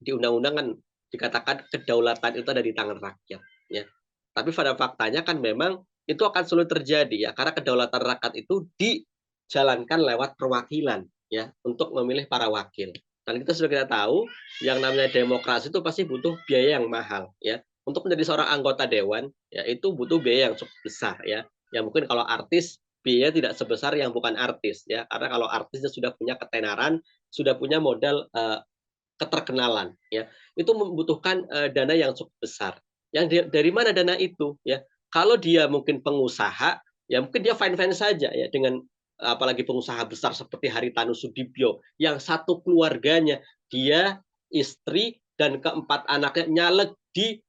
di undang-undang kan dikatakan kedaulatan itu ada di tangan rakyat ya. Tapi pada faktanya kan memang itu akan sulit terjadi ya, karena kedaulatan rakyat itu dijalankan lewat perwakilan ya, untuk memilih para wakil. Dan kita tahu yang namanya demokrasi itu pasti butuh biaya yang mahal ya. Untuk menjadi seorang anggota dewan ya, itu butuh biaya yang cukup besar ya. Ya mungkin kalau artis biaya tidak sebesar yang bukan artis ya, karena kalau artisnya sudah punya ketenaran, sudah punya modal keterkenalan ya, itu membutuhkan dana yang cukup besar. Yang dari mana dana itu ya? Kalau dia mungkin pengusaha ya, mungkin dia fine-fine saja ya, dengan apalagi pengusaha besar seperti Haritanu Sudibyo yang satu keluarganya, dia, istri dan keempat anaknya nyalek di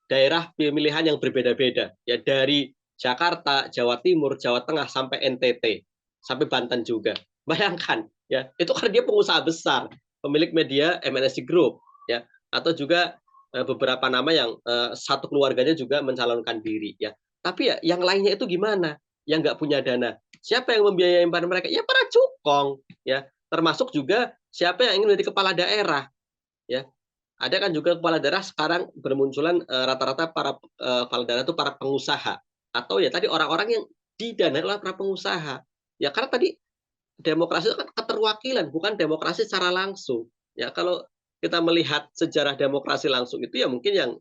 daerah pemilihan yang berbeda-beda ya, dari Jakarta, Jawa Timur, Jawa Tengah sampai NTT, sampai Banten juga. Bayangkan ya, itu karena dia pengusaha besar, pemilik media MNC Group ya, atau juga beberapa nama yang satu keluarganya juga mencalonkan diri ya. Tapi ya yang lainnya itu gimana? Yang nggak punya dana. Siapa yang membiayai mereka? Ya para cukong ya. Termasuk juga siapa yang ingin menjadi kepala daerah ya. Ada kan juga kepala daerah sekarang bermunculan rata-rata para kepala daerah itu para pengusaha, atau ya tadi orang-orang yang didanai oleh para pengusaha. Ya karena tadi demokrasi itu kan keterwakilan, bukan demokrasi secara langsung. Ya kalau kita melihat sejarah demokrasi langsung itu ya mungkin yang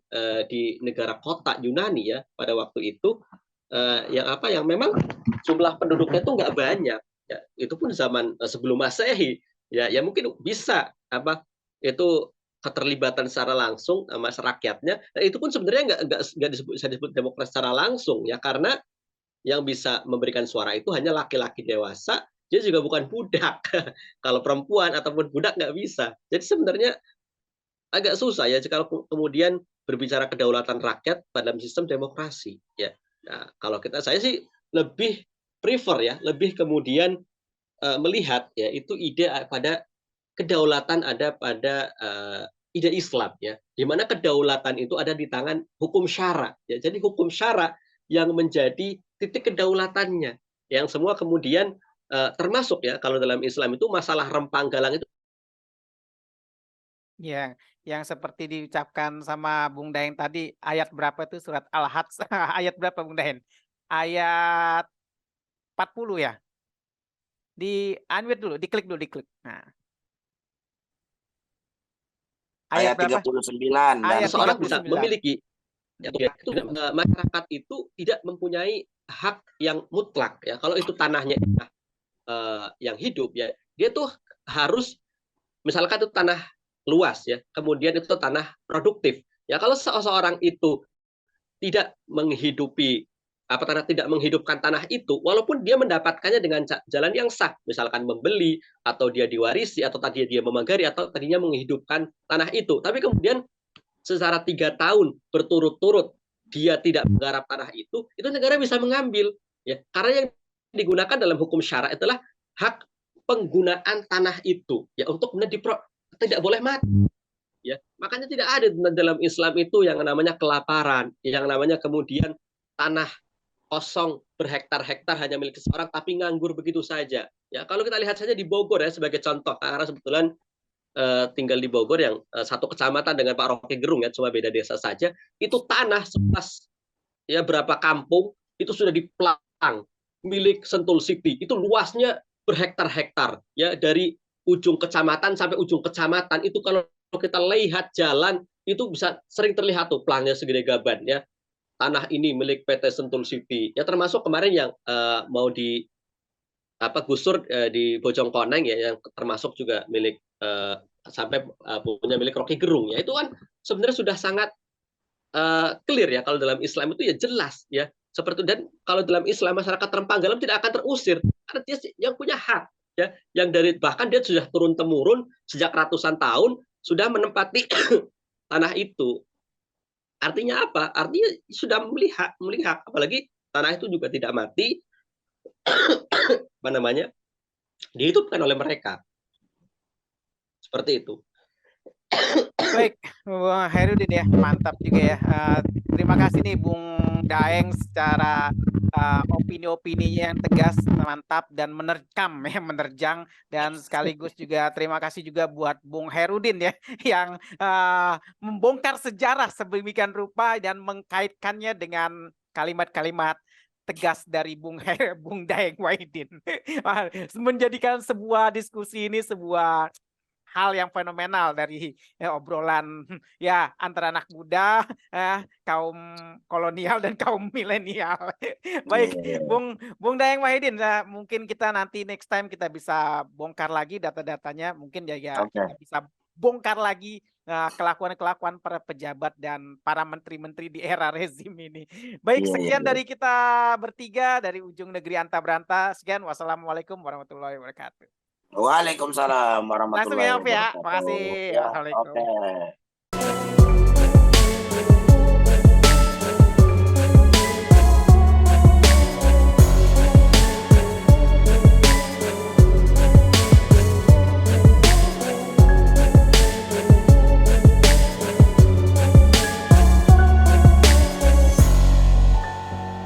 di negara kota Yunani ya pada waktu itu, yang memang jumlah penduduknya itu nggak banyak. Ya, itu pun zaman sebelum Masehi. Ya mungkin bisa itu keterlibatan secara langsung masyarakatnya. Nah, itu pun sebenarnya nggak bisa disebut demokrasi secara langsung ya, karena yang bisa memberikan suara itu hanya laki-laki dewasa, dia juga bukan budak. Kalau perempuan ataupun budak nggak bisa. Jadi sebenarnya agak susah ya kalau kemudian berbicara kedaulatan rakyat dalam sistem demokrasi. Ya, nah, kalau saya sih lebih prefer ya, lebih kemudian melihat ya itu ide pada kedaulatan ada pada ide Islam ya, di mana kedaulatan itu ada di tangan hukum syara ya. Jadi hukum syara yang menjadi titik kedaulatannya, yang semua kemudian termasuk ya kalau dalam Islam itu masalah rempang galang itu Ya, yang seperti diucapkan sama Bung Daeng tadi, ayat berapa itu surat Al-Hajj? Ayat berapa Bung Daeng? Ayat 40 ya? Di unmute dulu, diklik dulu, diklik. Nah. Ayat Ayat berapa? 39 dan Ayat seorang bisa 39. memiliki ya, itu masyarakat itu tidak mempunyai hak yang mutlak ya. Kalau itu tanahnya yang hidup ya, dia tuh harus, misalkan itu tanah luas ya, kemudian itu tanah produktif. Ya kalau seseorang itu tidak menghidupi tidak menghidupkan tanah itu, walaupun dia mendapatkannya dengan jalan yang sah, misalkan membeli atau dia diwarisi atau tadi dia memagari atau tadinya menghidupkan tanah itu, tapi kemudian secara 3 tahun berturut-turut dia tidak menggarap tanah itu negara bisa mengambil ya, karena yang digunakan dalam hukum syara itulah hak penggunaan tanah itu ya untuk tidak boleh mati. Ya, makanya tidak ada dalam Islam itu yang namanya kelaparan, yang namanya kemudian tanah kosong berhektar-hektar hanya milik seseorang tapi nganggur begitu saja. Ya, kalau kita lihat saja di Bogor ya sebagai contoh, karena kebetulan tinggal di Bogor yang satu kecamatan dengan Pak Rocky Gerung ya, cuma beda desa saja, itu tanah sepas ya berapa kampung itu sudah diplang milik Sentul City. Itu luasnya berhektar-hektar ya, dari ujung kecamatan sampai ujung kecamatan itu kalau kita lihat jalan itu bisa sering terlihat tuh plangnya segede gaban ya. Tanah ini milik PT Sentul City. Ya termasuk kemarin yang mau gusur di Bojongkoneng ya, yang termasuk juga milik sampai punya milik Rocky Gerung ya. Itu kan sebenarnya sudah sangat clear ya, kalau dalam Islam itu ya jelas ya. Seperti, dan kalau dalam Islam masyarakat Rempanggalam tidak akan terusir karena dia yang punya hak ya, yang dari bahkan dia sudah turun temurun sejak ratusan tahun sudah menempati tanah itu. Artinya apa? Artinya sudah melihat, apalagi tanah itu juga tidak mati, dihidupkan oleh mereka. Seperti itu. Baik, Bung Hairudin ya, mantap juga ya. Terima kasih nih Bung Daeng secara opini-opininya yang tegas, mantap dan menerkam ya, menerjang, dan sekaligus juga terima kasih juga buat Bung Hairudin ya yang membongkar sejarah sedemikian rupa dan mengkaitkannya dengan kalimat-kalimat tegas dari Bung Daeng Wahidin. Menjadikan sebuah diskusi ini sebuah hal yang fenomenal dari obrolan ya antara anak muda, kaum kolonial dan kaum milenial. Baik, Bung Daeng Wahidin, mungkin kita nanti next time kita bisa bongkar lagi data-datanya, mungkin ya kita bisa bongkar lagi kelakuan-kelakuan para pejabat dan para menteri-menteri di era rezim ini. Baik, sekian dari kita bertiga dari Ujung Negeri Anta Beranta. Sekian, wassalamualaikum warahmatullahi wabarakatuh. Waalaikumsalam warahmatullahi Langsung ya, Om ya. wabarakatuh. Makasih. Ya, Assalamualaikum. oke.